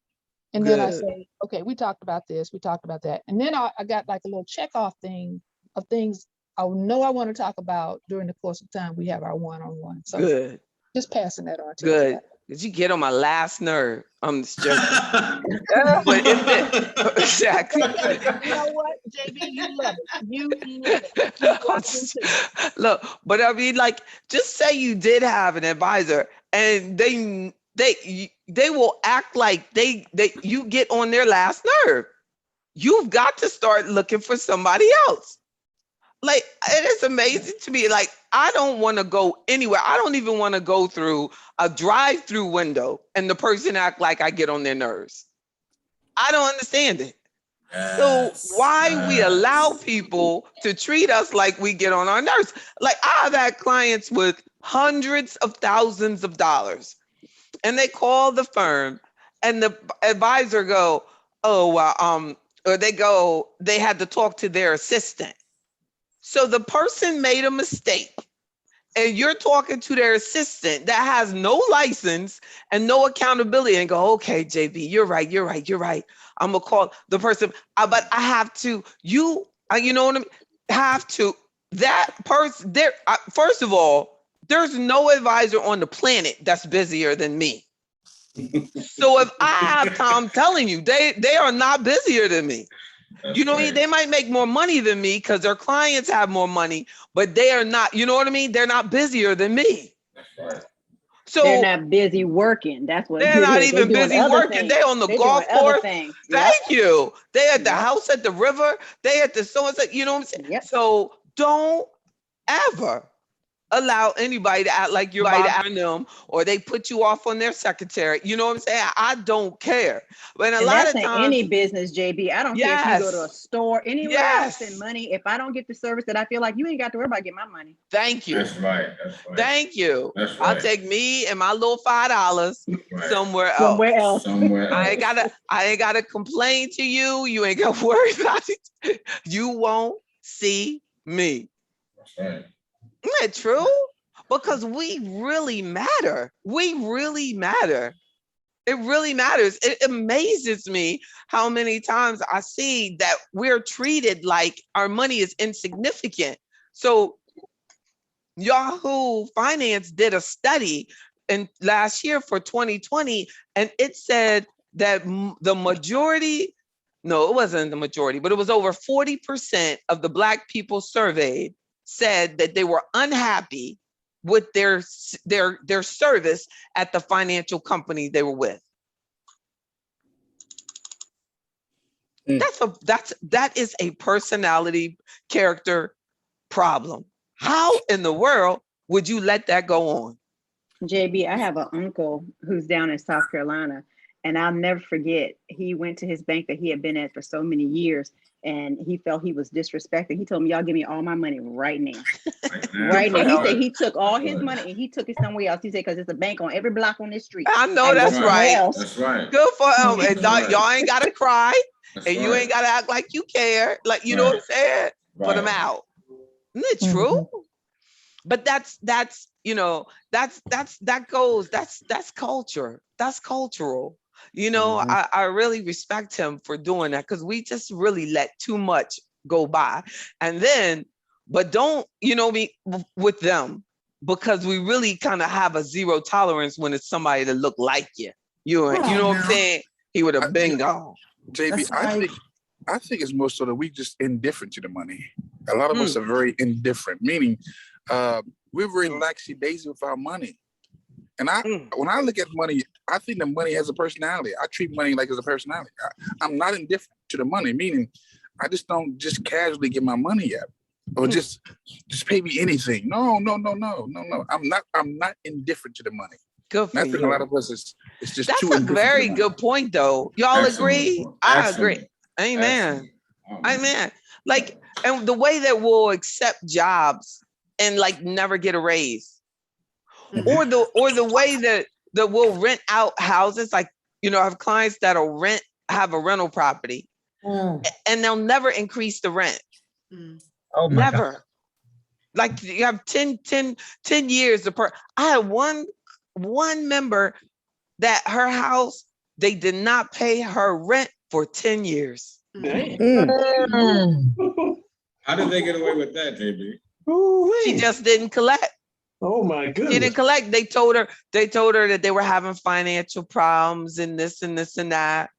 and then I Good. say, okay, we talked about this, we talked about that. And then I got like a little check off thing of things I know I want to talk about during the course of time we have our one-on-one. So Good. just passing that on to Good. everybody. Cause you get on my last nerve. I'm just joking. But exactly. You know what, JB, you love it. You love it. Keep watching too. Look, but I mean, like, just say you did have an advisor, and they will act like you get on their last nerve. You've got to start looking for somebody else. Like, it is amazing to me. Like, I don't want to go anywhere. I don't even want to go through a drive-through window and the person act like I get on their nerves. I don't understand it. So why we allow people to treat us like we get on our nerves? Like, I've had clients with hundreds of thousands of dollars, and they call the firm, and the advisor go, oh, well, or they had to talk to their assistant. So the person made a mistake, and you're talking to their assistant that has no license and no accountability, and go, okay, JB, you're right. I'm gonna call the person, but I have to, you know what I mean? Have to, that person there. First of all, there's no advisor on the planet that's busier than me. So if I have time, I'm telling you, they are not busier than me. You know what I mean? They might make more money than me because their clients have more money, but they are not, you know what I mean? They're not busier than me. That's right. So they're not busy working. That's what they're not even busy working. They on the golf course. Thank you. They at the house at the river. They at the so-and-so, you know what I'm saying? Yep. So don't ever allow anybody to act like you're bothering them, or they put you off on their secretary. You know what I'm saying? I don't care. But a lot of times, any business, JB, I don't care if you go to a store, anywhere else and money. If I don't get the service that I feel like, you ain't got to worry about getting my money. Thank you. That's right. Thank you. That's right. I'll take me and my little $5 somewhere else. Somewhere else. I ain't gotta complain to you. You ain't gotta worry about it. You won't see me. That's right. Isn't that true? Because we really matter. We really matter. It really matters. It amazes me how many times I see that we're treated like our money is insignificant. So Yahoo Finance did a study last year for 2020, and it said that the majority, no, it wasn't the majority, but it was over 40% of the Black people surveyed said that they were unhappy with their service at the financial company they were with. That is a personality character problem. How in the world would you let that go on? JB, I have an uncle who's down in South Carolina, and I'll never forget, he went to his bank that he had been at for so many years, and he felt he was disrespected. He told me, y'all give me all my money right now. Right now. He said he took all his money and he took it somewhere else. He said, because it's a bank on every block on this street. I know, that's right. That's right. Good for him. And y'all ain't got to cry. And you ain't got to act like you care. Like, you know what I'm saying? Put them out. Isn't it true? But that's culture. That's cultural. You know, I really respect him for doing that, because we just really let too much go by. And then, but don't, with them, because we really kind of have a zero tolerance when it's somebody that look like you. You know what I'm saying? He would have been gone. JB, I think it's more so that we just indifferent to the money. A lot of us are very indifferent, meaning we're very lackadaisical with our money. And when I look at money, I think the money has a personality. I treat money like it's a personality. I'm not indifferent to the money, meaning I just don't just casually get my money up or just pay me anything. No. I'm not indifferent to the money. Good for you. I think a lot of us it's just that's too a very good point, though. Y'all agree? I agree. Amen. Amen. Like, and the way that we'll accept jobs and like never get a raise. Or the way that we'll rent out houses, like, I have clients that'll have a rental property and they'll never increase the rent. Oh my never. God. Like, you have 10 years. I had one member that her house, they did not pay her rent for 10 years. How did they get away with that, JB? She just didn't collect. Oh my She goodness. didn't collect. They told her that they were having financial problems and this and this and that.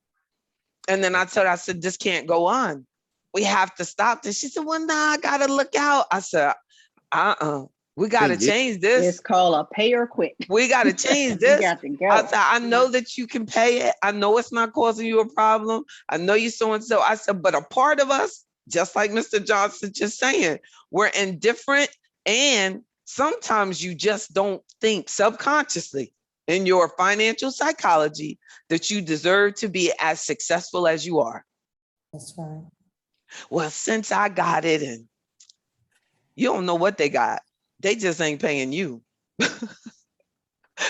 And then I told her, I said, this can't go on. We have to stop this. She said, well, nah, I gotta look out. I said, we gotta Hey, yeah. change this. It's called a pay or quit. We gotta change You this. got to go. I said, I know that you can pay it. I know it's not causing you a problem. I know you so and so. I said, but a part of us, just like Mr. Johnson just saying, we're indifferent, and sometimes you just don't think subconsciously in your financial psychology that you deserve to be as successful as you are. That's right. Well, since I got it, and you don't know what they got, they just ain't paying you.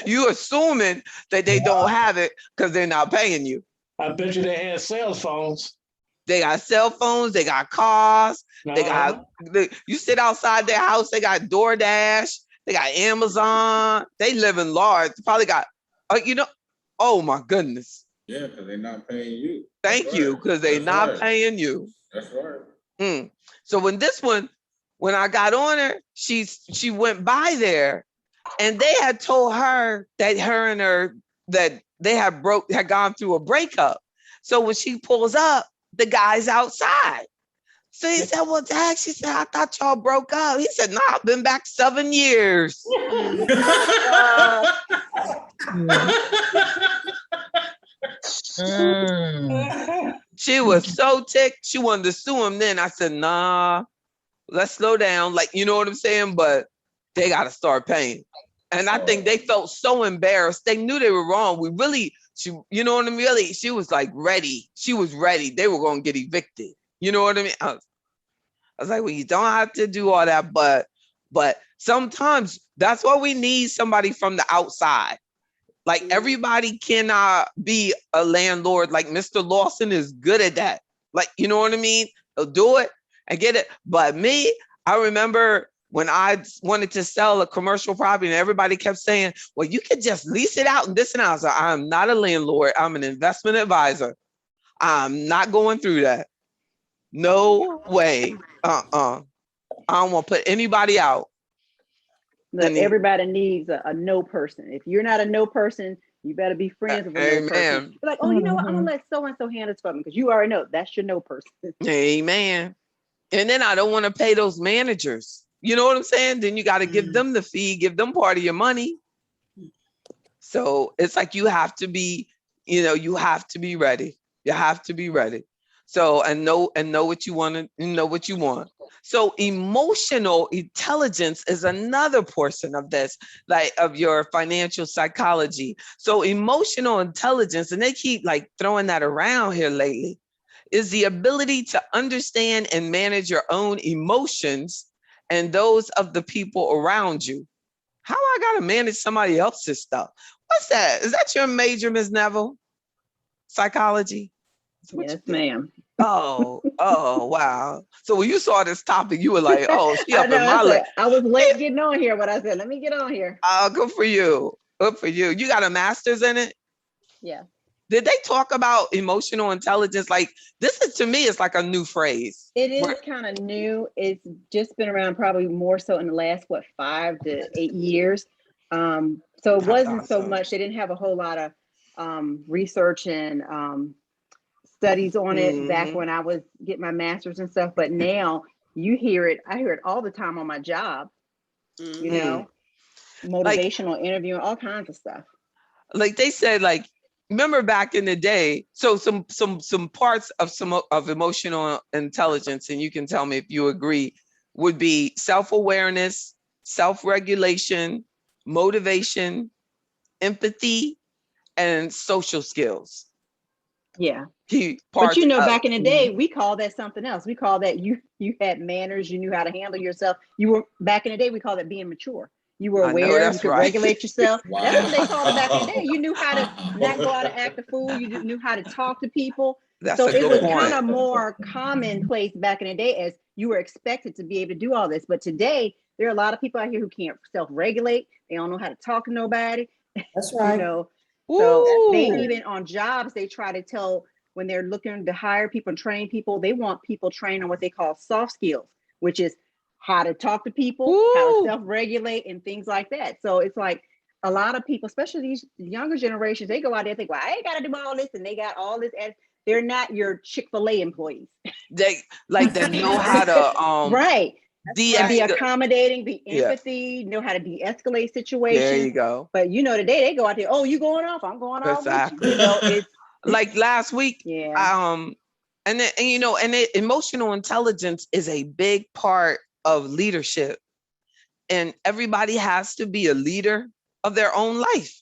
You assuming that they don't have it because they're not paying you. I bet you they had cell phones. They got cell phones, they got cars, they got, you sit outside their house, they got DoorDash, they got Amazon, they live in large, probably got, oh my goodness. Yeah, because they're not paying you. Thank you, because they're not paying you. That's right. So when I got on her, she went by there, and they had told her that that they had gone through a breakup. So when she pulls up, the guy's outside. So he said, well, Dad, she said, I thought y'all broke up. He said, no, I've been back 7 years. She was so ticked. She wanted to sue him then. I said, nah, let's slow down. Like, you know what I'm saying? But they got to start paying. And I think they felt so embarrassed. They knew they were wrong. You know what I mean? She was like ready. She was ready. They were going to get evicted. You know what I mean? I was like, well, you don't have to do all that, but sometimes that's why we need somebody from the outside. Like everybody cannot be a landlord. Like Mr. Lawson is good at that. Like, you know what I mean? He'll do it and get it. But me, I remember when I wanted to sell a commercial property and everybody kept saying, well, you could just lease it out and this and that. I was like, I'm not a landlord. I'm an investment advisor. I'm not going through that. No way. I don't want to put anybody out. Look, everybody needs a no person. If you're not a no person, you better be friends with a no person. You're like, oh, you know what? I'm gonna let so and so handle this for me because you already know that's your no person. Amen. And then I don't want to pay those managers. You know what I'm saying? Then you got to give them the fee, give them part of your money. So it's like you have to be, you have to be ready. You have to be ready. So and know what you want to know what you want. So emotional intelligence is another portion of this, like of your financial psychology. So emotional intelligence, and they keep like throwing that around here lately, is the ability to understand and manage your own emotions and those of the people around you. How I gotta manage somebody else's stuff? What's that? Is that your major, Ms. Neville? Psychology? Yes, ma'am. Oh, wow. So when you saw this topic, you were like, oh, she up in my leg. I was late getting on here, but I said, let me get on here. Oh, good for you. Good for you. You got a master's in it? Yeah. Did they talk about emotional intelligence? Like, this is, to me, it's like a new phrase. It is kind of new. It's just been around probably more so in the last, 5 to 8 years. So it wasn't so much. They didn't have a whole lot of research and studies on it back when I was getting my master's and stuff. But now you hear it. I hear it all the time on my job, you know, motivational interviewing, all kinds of stuff. Like they said, like, remember back in the day, so some parts of emotional intelligence, and you can tell me if you agree, would be self-awareness, self-regulation, motivation, empathy, and social skills. Yeah. But back in the day, we called that something else. We called that you had manners, you knew how to handle yourself. You were back in the day, we called it being mature. You were aware, you could regulate yourself. Wow. That's what they called it back in the day. You knew how to not go out and act a fool. You knew how to talk to people. So it was kind of more commonplace back in the day as you were expected to be able to do all this. But today, there are a lot of people out here who can't self-regulate. They don't know how to talk to nobody. That's right. So they even on jobs, they try to tell when they're looking to hire people and train people, they want people trained on what they call soft skills, which is how to talk to people, how to self-regulate and things like that. So it's like a lot of people, especially these younger generations, they go out there and think, well, I ain't got to do all this, and they got all this. They're not your Chick-fil-A employees. They know how to right. And be de-escalate. accommodating, be empathy, know how to de-escalate situations. There you go. But today they go out there, oh, you going off, I'm going off with you. It's like last week, yeah. And emotional intelligence is a big part of leadership. And everybody has to be a leader of their own life,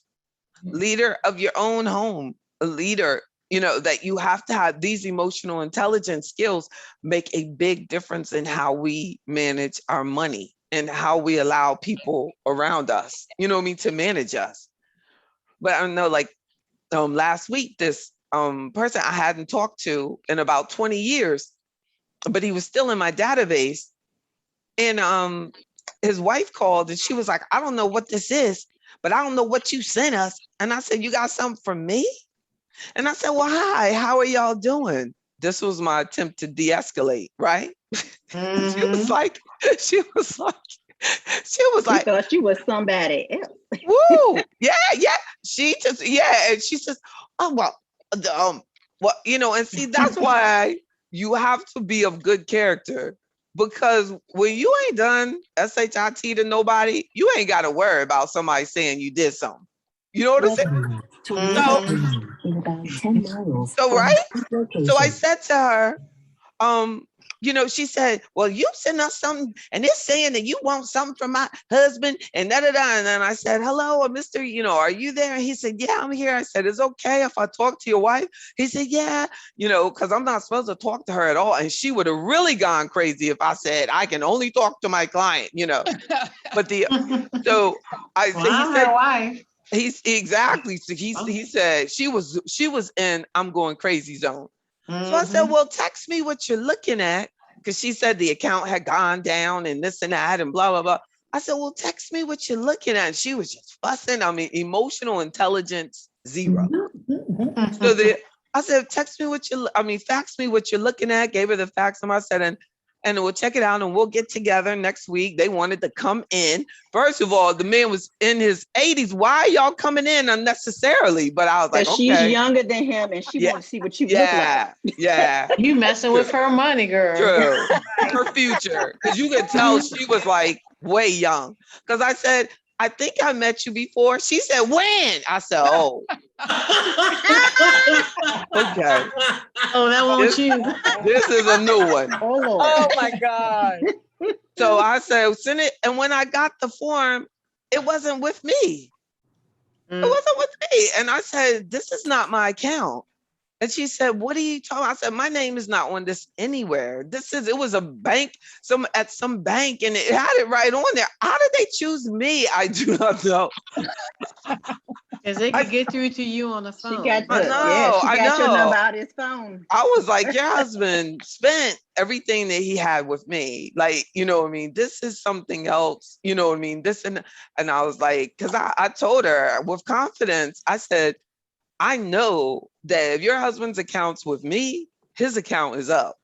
leader of your own home, a leader, that you have to have these emotional intelligence skills make a big difference in how we manage our money and how we allow people around us, to manage us. But I know last week, this person I hadn't talked to in about 20 years, but he was still in my database. And his wife called and she was like, I don't know what this is, but I don't know what you sent us. And I said, you got something for me? And I said, well, hi, how are y'all doing? This was my attempt to de-escalate, right? She was like, she thought she was somebody else. Woo! Yeah. And she says, oh, well, and see, that's why you have to be of good character, because when you ain't done SHIT to nobody, you ain't got to worry about somebody saying you did something. You know what I'm saying? So right? So I said to her, she said, well, you sent us something and it's saying that you want something from my husband and da-da-da. And then I said, hello, Mr. Are you there? And he said, yeah, I'm here. I said, it's okay if I talk to your wife? He said, yeah, because I'm not supposed to talk to her at all. And she would have really gone crazy if I said, I can only talk to my client, But so I said, he said, wife. He's exactly. So he said she was in I'm going crazy zone. So I said, well, text me what you're looking at. Because she said the account had gone down and this and that and blah, blah, blah. I said, well, text me what you're looking at. And she was just fussing. I mean, emotional intelligence, 0. So I said, fax me what you're looking at. Gave her the fax number. I said, and we'll check it out and we'll get together next week. They wanted to come in. First of all, the man was in his 80s. Why are y'all coming in unnecessarily? But I was like, okay. She's younger than him and she wants to see what you look like. Yeah. You messing with her money, girl. True. Her future. Because you could tell she was like way young. Because I said, I think I met you before. She said, when? I said, oh. Okay. Oh, that won't you. This is a new one. Oh my God. So I said, send it. And when I got the form, it wasn't with me. It wasn't with me. And I said, this is not my account. And she said, what are you talking about? I said, my name is not on this anywhere. It was a bank, at some bank, and it had it right on there. How did they choose me? I do not know. Because they could get through to you on the phone. She got your number out of his phone. I was like, your husband spent everything that he had with me. Like, you know what I mean? This is something else. You know what I mean? And I was like, because I told her with confidence, I said, I know that if your husband's account's with me, his account is up.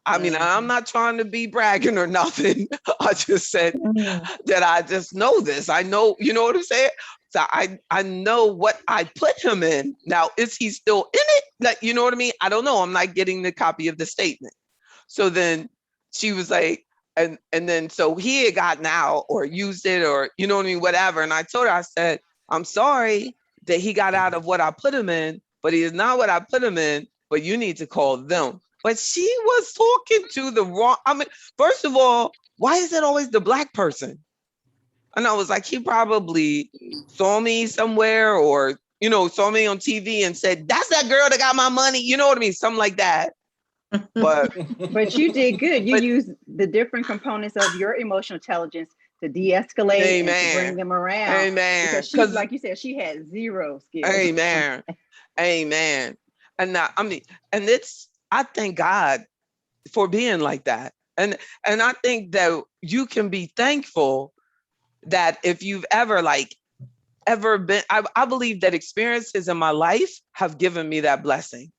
I mean, I'm not trying to be bragging or nothing. I just said that I just know this. I know, you know what I'm saying? So I know what I put him in. Now, is he still in it? Like, you know what I mean? I don't know. I'm not getting the copy of the statement. So then she was like, and then so he had gotten out or used it or, you know what I mean? Whatever. And I told her, I said, I'm sorry that he got out of what I put him in, but he is not what I put him in, but you need to call them. But she was talking to the wrong, I mean, first of all, why is it always the Black person? And I was like, he probably saw me somewhere or, saw me on TV and said, that's that girl that got my money. You know what I mean? Something like that. But you did good. You used the different components of your emotional intelligence to de-escalate and to bring them around. Amen. Because she, like you said, she had 0 skills. Amen. Amen. And I thank God for being like that. And I think that you can be thankful that if you've ever been, I believe that experiences in my life have given me that blessing.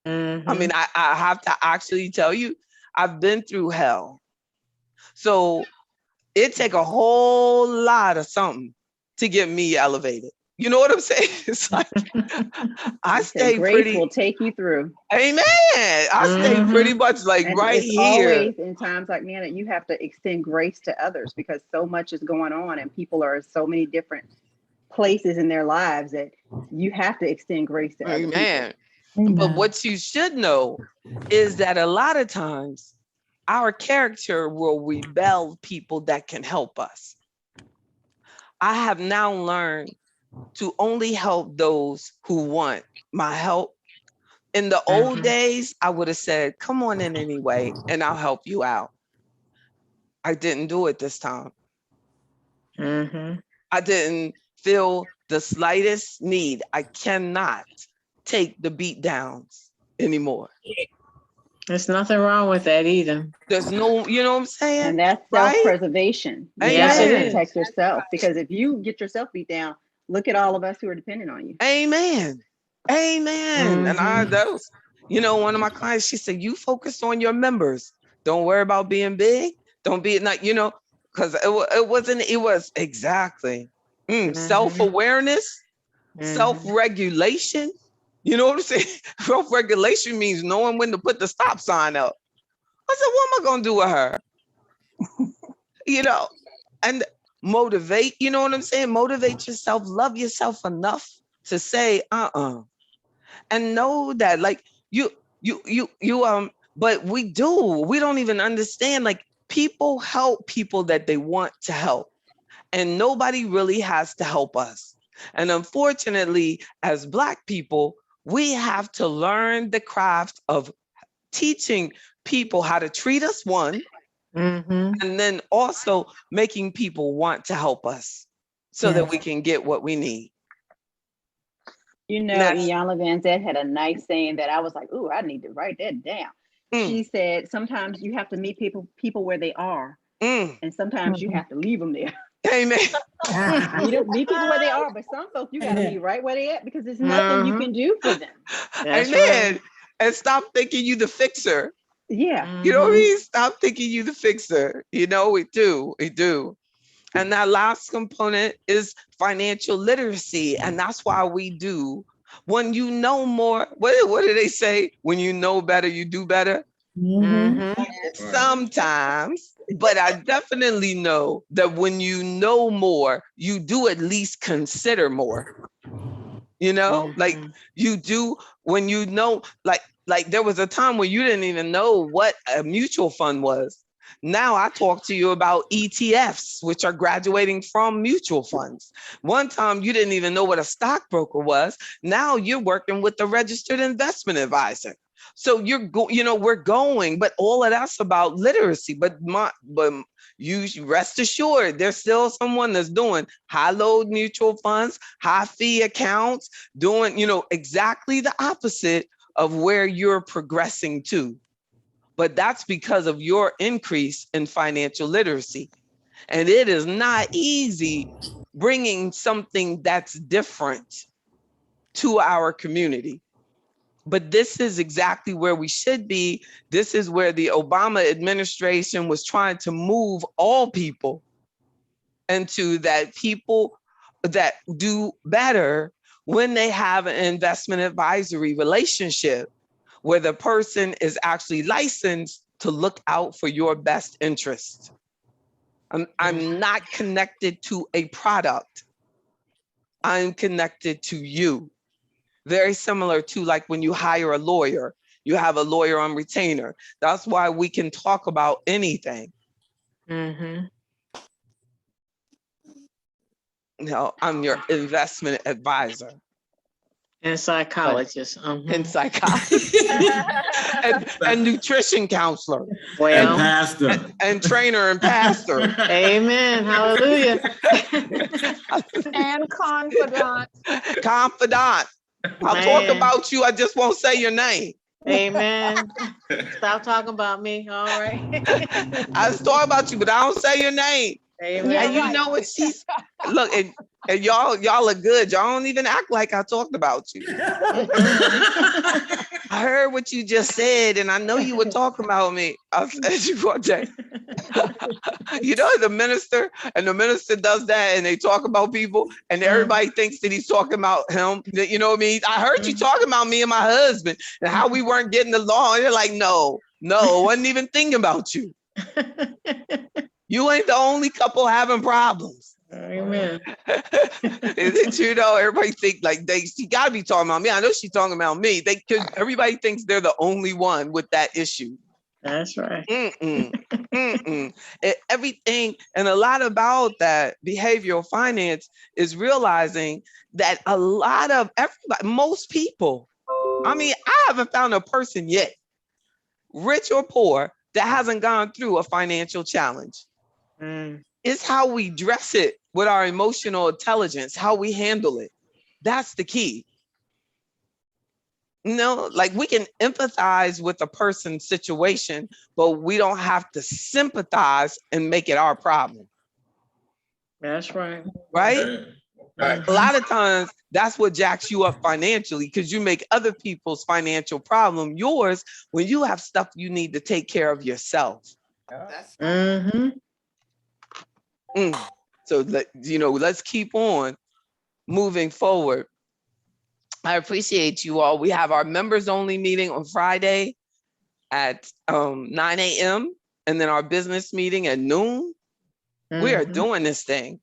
I mean, I have to actually tell you, I've been through hell. So it take a whole lot of something to get me elevated. You know what I'm saying? It's like I stay Grace pretty. will take you through. Amen. I stay pretty much like And right it's here. always in times like man that you have to extend grace to others because so much is going on and people are in so many different places in their lives that you have to extend grace to other people. Amen. But what you should know is that a lot of times our character will rebel people that can help us. I have now learned to only help those who want my help. In the old days, I would have said, come on in anyway, and I'll help you out. I didn't do it this time. I didn't feel the slightest need. I cannot take the beat downs anymore. There's nothing wrong with that either. There's no, you know what I'm saying? And that's self-preservation. You Yes, have it to is. protect yourself because if you get yourself beat down, look at all of us who are dependent on you. Amen. Amen. And I those, you know, one of my clients, she said, you focus on your members. Don't worry about being big. Don't be not, you know, because it was exactly self-awareness, self-regulation. You know what I'm saying? Self-regulation means knowing when to put the stop sign up. I said, what am I gonna do with her? You know, and motivate, you know what I'm saying? Motivate yourself, love yourself enough to say, and know that like but we don't even understand, like people help people that they want to help and nobody really has to help us. And unfortunately, as Black people, we have to learn the craft of teaching people how to treat us, one, and then also making people want to help us so that we can get what we need. You know, Iyanla Vanzant had a nice saying that I was like, ooh, I need to write that down. She said, sometimes you have to meet people where they are, and sometimes you have to leave them there. Amen. You don't meet people where they are, but some folks you gotta be right where they at because there's nothing you can do for them. Amen. And stop thinking you the fixer. Yeah. You know what I mean? Stop thinking you the fixer. You know, we do. And that last component is financial literacy. And that's why we do. When you know more, what do they say? When you know better, you do better. Sometimes, but I definitely know that when you know more, you do at least consider more. You know, like you do when you know, like there was a time when you didn't even know what a mutual fund was. Now I talk to you about ETFs, which are graduating from mutual funds. One time you didn't even know what a stockbroker was. Now you're working with the registered investment advisor. So we're going, but all of that's about literacy. But you rest assured, there's still someone that's doing high load mutual funds, high fee accounts, doing, exactly the opposite of where you're progressing to. But that's because of your increase in financial literacy. And it is not easy bringing something that's different to our community. But this is exactly where we should be. This is where the Obama administration was trying to move all people into that people that do better when they have an investment advisory relationship where the person is actually licensed to look out for your best interest. I'm not connected to a product. I'm connected to you. Very similar to like when you hire a lawyer, you have a lawyer on retainer. That's why we can talk about anything. I'm your investment advisor. And psychologist. And psychologist. and nutrition counselor. Well, and pastor. And trainer and pastor. Amen. Hallelujah. And confidant. Confidant. I'll talk about you. I just won't say your name. Amen. Stop talking about me. All right. I talk about you, but I don't say your name. Amen. And you know what she's look, and y'all are good. Y'all don't even act like I talked about you. I heard what you just said, and I know you were talking about me. I said you one day. You know, the minister does that, and they talk about people, and everybody thinks that he's talking about him. You know what I mean? I heard you talking about me and my husband and how we weren't getting along. And they're like, no, I wasn't even thinking about you. You ain't the only couple having problems. Amen. You know, everybody think like she gotta be talking about me. I know she's talking about me. Everybody thinks they're the only one with that issue. That's right. Everything, and a lot about that behavioral finance is realizing that a lot of everybody, most people, I mean, I haven't found a person yet, rich or poor, that hasn't gone through a financial challenge. It's how we dress it with our emotional intelligence, how we handle it. That's the key. You know, like we can empathize with a person's situation, but we don't have to sympathize and make it our problem. That's right. Right? A lot of times that's what jacks you up financially, because you make other people's financial problem yours when you have stuff you need to take care of yourself. So, you know, let's keep on moving forward. I appreciate you all. We have our members only meeting on Friday at 9 a.m. and then our business meeting at noon. We are doing this thing.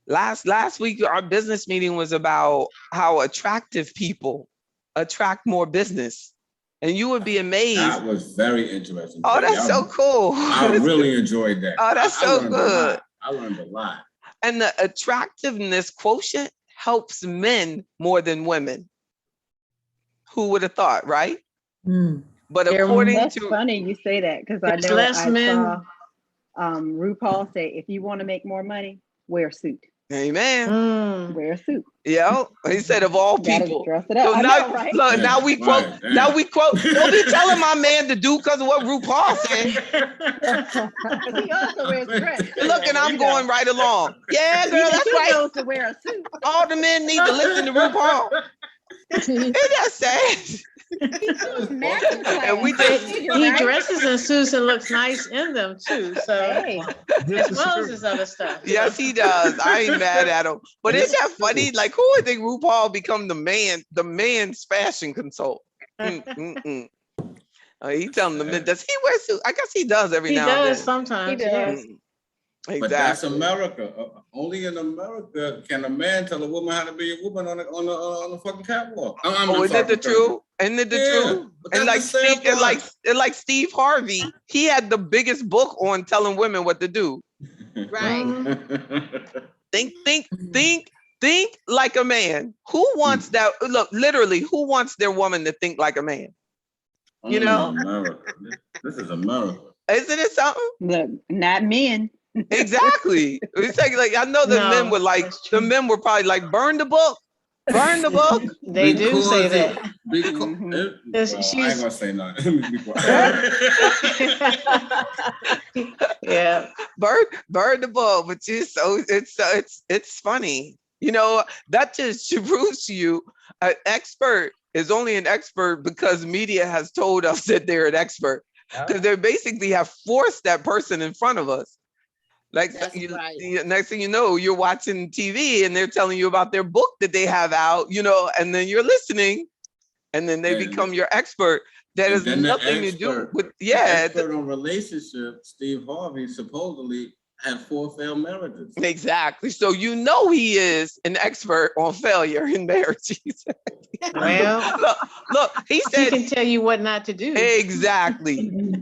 Last week, our business meeting was about how attractive people attract more business. And you would be amazed. That was very interesting. Oh, that's so cool. I really enjoyed that. Oh, that's so good. I learned a lot. And the attractiveness quotient helps men more than women. Who would have thought, right? But according That's to funny you say that, because I know I saw RuPaul say, if you want to make more money, wear a suit. Amen. Wear a suit. Yeah, he said of all people. Dress it up. So now, right? look, now we quote. Now we quote. Don't be telling my man to do because of what RuPaul said. He also wears a dress. Look, and I'm going right along. Yeah, girl, that's right. He knows to wear a suit. All the men need to listen to RuPaul. Isn't that sad? And he dresses in suits and looks nice in them too. So as well as his other stuff. Yes, he does. I ain't mad at him. But isn't that funny? Like, who would think RuPaul become the man's fashion consultant? He telling the men, does he wear suits? I guess he does every now and then. He does sometimes. He does. Exactly. But that's America. Only in America can a man tell a woman how to be a woman on the fucking catwalk. Is that the truth? Isn't it the truth? And like Steve Harvey, he had the biggest book on telling women what to do. Right. Think like a man. Who wants that? Look, literally, who wants their woman to think like a man? You know, America. This is America. Isn't it something? Look, not men. Exactly. It's like I know the men were like, the men were probably like, burn the book. Burn the book. They do say that. I ain't gonna say nothing. Be quiet. Yeah. Burn the book. But it's funny. You know, that just proves to you an expert is only an expert because media has told us that they're an expert. Because they basically have forced that person in front of us. Like next thing you know, you're watching TV and they're telling you about their book that they have out, you know, and then you're listening and then they become your expert. That has nothing to do with, expert on relationships, Steve Harvey supposedly had 4 failed marriages. Exactly. So you know he is an expert on failure in marriages. Well, look, he said he can tell you what not to do. Exactly.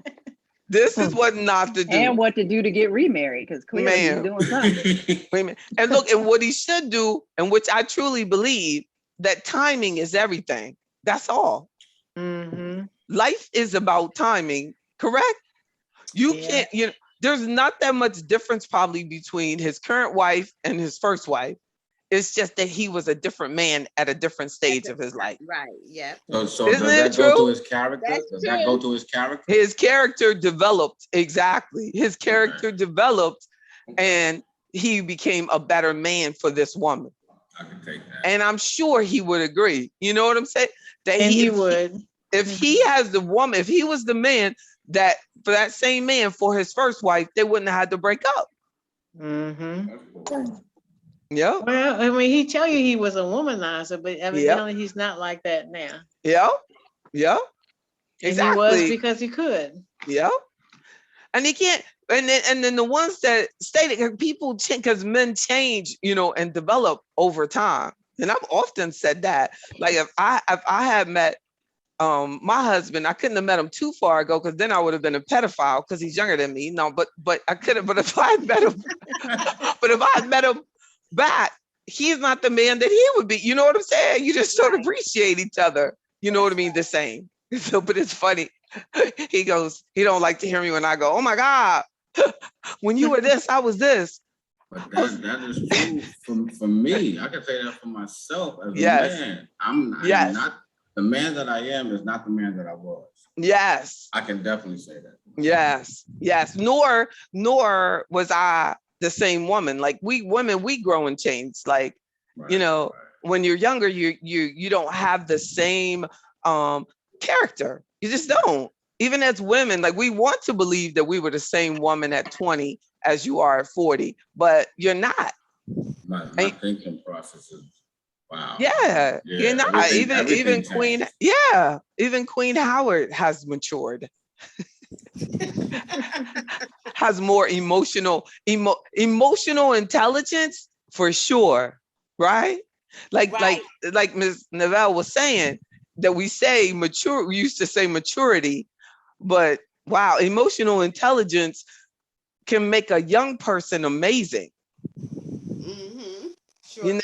This is what not to do. And what to do to get remarried, because clearly he's doing something. And look, and what he should do, and which I truly believe, that timing is everything. That's all. Life is about timing, correct? You can't, you know, there's not that much difference probably between his current wife and his first wife. It's just that he was a different man at a different stage of his life. Right. Yeah. So does that go to his character? Does that go to his character? His character developed. Exactly. His character developed and he became a better man for this woman. I can take that. And I'm sure he would agree. You know what I'm saying? That he would. If he has the woman, if he was the man that for that same man for his first wife, they wouldn't have had to break up. Yeah. Well, I mean, he tell you he was a womanizer, but evidently he's not like that now. Yeah. Yeah. Exactly. And he was because he could. Yeah. And he can't. And then the ones that stated people change because men change, and develop over time. And I've often said that. Like if I had met my husband, I couldn't have met him too far ago because then I would have been a pedophile because he's younger than me. No, but I could have. But if I had met him, back, he's not the man that he would be. You know what I'm saying? You just don't appreciate each other. You know what I mean? The same. So, but it's funny. He goes, he don't like to hear me when I go, oh my God, when you were this, I was this. But that is true for me. I can say that for myself as a man. I'm not the man that I am is not the man that I was. Yes. I can definitely say that. Yes. Yes. Nor was I the same woman. Like we women, we grow and change. Like, when you're younger, you don't have the same character. You just don't. Even as women, like we want to believe that we were the same woman at 20 as you are at 40, but you're not. My thinking process is wow. Yeah, you're not. Even Queen, even Queen Howard has matured. Has more emotional intelligence for sure, right? Like Ms. Novell was saying that we say mature. We used to say maturity, but wow, emotional intelligence can make a young person amazing. Sure.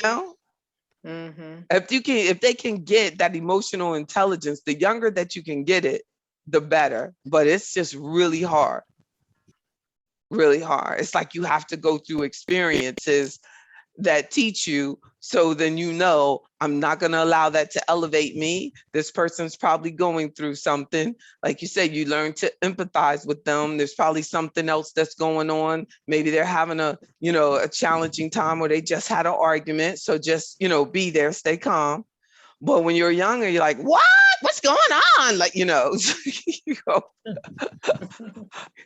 If they can get that emotional intelligence, the younger that you can get it, the better. But it's just really hard. Really hard. It's like you have to go through experiences that teach you, so then I'm not going to allow that to elevate me. This person's probably going through something. Like you said, you learn to empathize with them. There's probably something else that's going on. Maybe they're having a challenging time, or they just had an argument. So just, be there, stay calm. But when you're younger, you're like, what? What's going on? Like,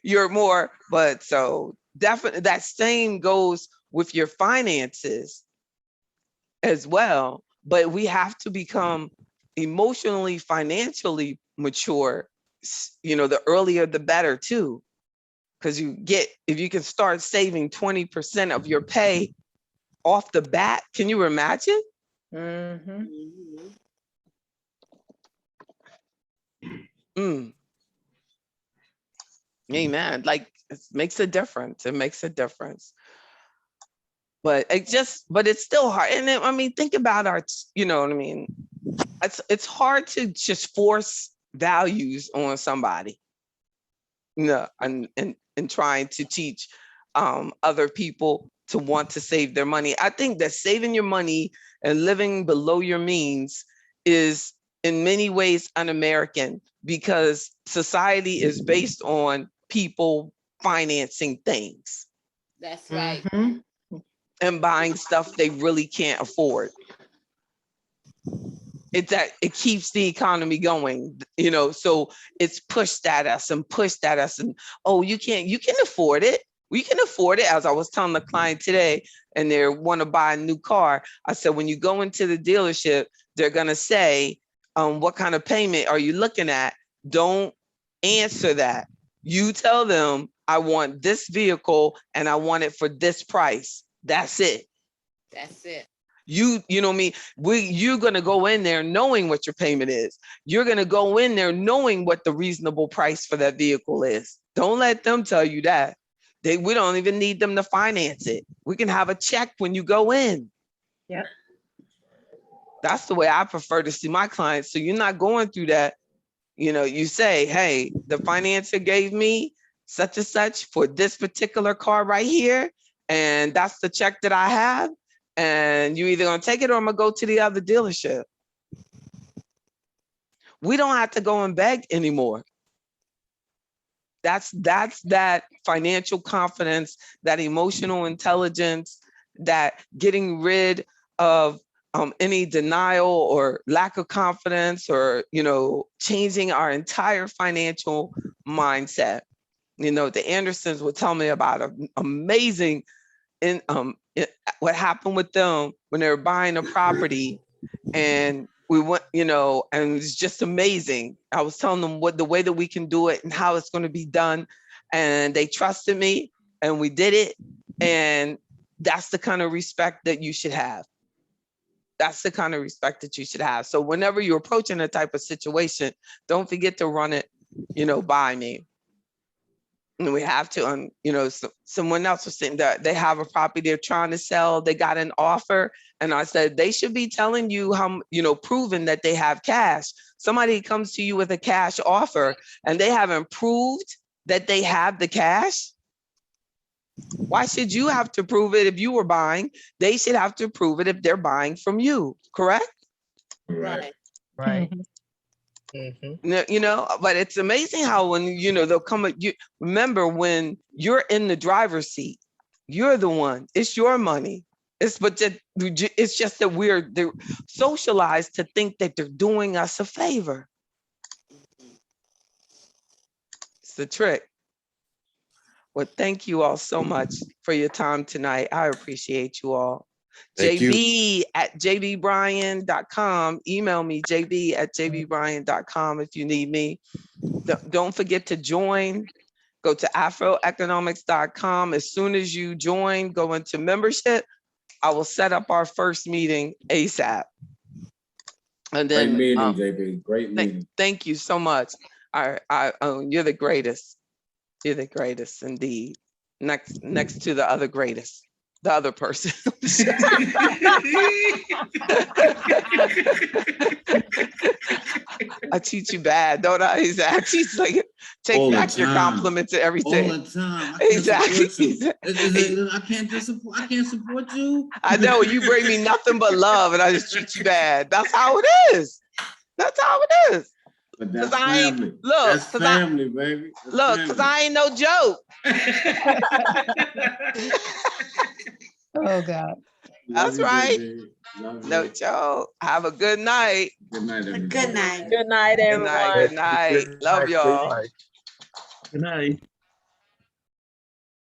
you're more, but so definitely that same goes with your finances as well. But we have to become emotionally, financially mature, the earlier the better too. Because if you can start saving 20% of your pay off the bat, can you imagine? Amen. Like it makes a difference. It makes a difference. But it's still hard. And think about it's hard to just force values on somebody. And trying to teach other people to want to save their money. I think that saving your money and living below your means is in many ways un-American, because society is based on people financing things. That's right. And buying stuff they really can't afford. It keeps the economy going, so it's pushed at us, and oh, you can afford it. We can afford it. As I was telling the client today, and they want to buy a new car, I said, when you go into the dealership, they're going to say, what kind of payment are you looking at? Don't answer that. You tell them, I want this vehicle and I want it for this price. That's it. That's it. You're going to go in there knowing what your payment is. You're going to go in there knowing what the reasonable price for that vehicle is. Don't let them tell you that. We don't even need them to finance it. We can have a check when you go in. Yeah. That's the way I prefer to see my clients. So you're not going through that. You say, hey, the financier gave me such and such for this particular car right here. And that's the check that I have. And you either going to take it or I'm going to go to the other dealership. We don't have to go and beg anymore. That's that financial confidence, that emotional intelligence, that getting rid of any denial or lack of confidence or, changing our entire financial mindset. The Andersons would tell me about an amazing what happened with them when they were buying a property, and we went, and it was just amazing. I was telling them the way that we can do it and how it's going to be done, and they trusted me, and we did it. And that's the kind of respect that you should have. That's the kind of respect that you should have. So whenever you're approaching a type of situation, don't forget to run it, by me. And we have to, someone else was sitting there, they have a property they're trying to sell, they got an offer. And I said, they should be telling you how, proving that they have cash. Somebody comes to you with a cash offer and they haven't proved that they have the cash. Why should you have to prove it if you were buying? They should have to prove it if they're buying from you, correct? Right. Right. But it's amazing how when, they'll come at you. Remember, when you're in the driver's seat, you're the one, it's your money. It's just that they're socialized to think that they're doing us a favor. It's the trick. Well, thank you all so much for your time tonight. I appreciate you all. Thank you. JB@jbbryan.com. Email me, jb@jbbryan.com if you need me. Don't forget to join. Go to afroeconomics.com. As soon as you join, go into membership. I will set up our first meeting ASAP. And then, great meeting, JB. Great meeting. Thank you so much. You're the greatest. You're the greatest indeed. Next to the other greatest, the other person. I treat you bad, don't I? Exactly. He's like, take back your compliments and everything. All the time. Exactly. I can't support you. I know, you bring me nothing but love and I just treat you bad. That's how it is. That's how it is. But that's family. That's family, baby. Look, because I ain't no joke. Oh, God. That's right. No joke. Have a good night. Good night, everybody. Good night. Good night, everyone. Good night. Love y'all. Good night.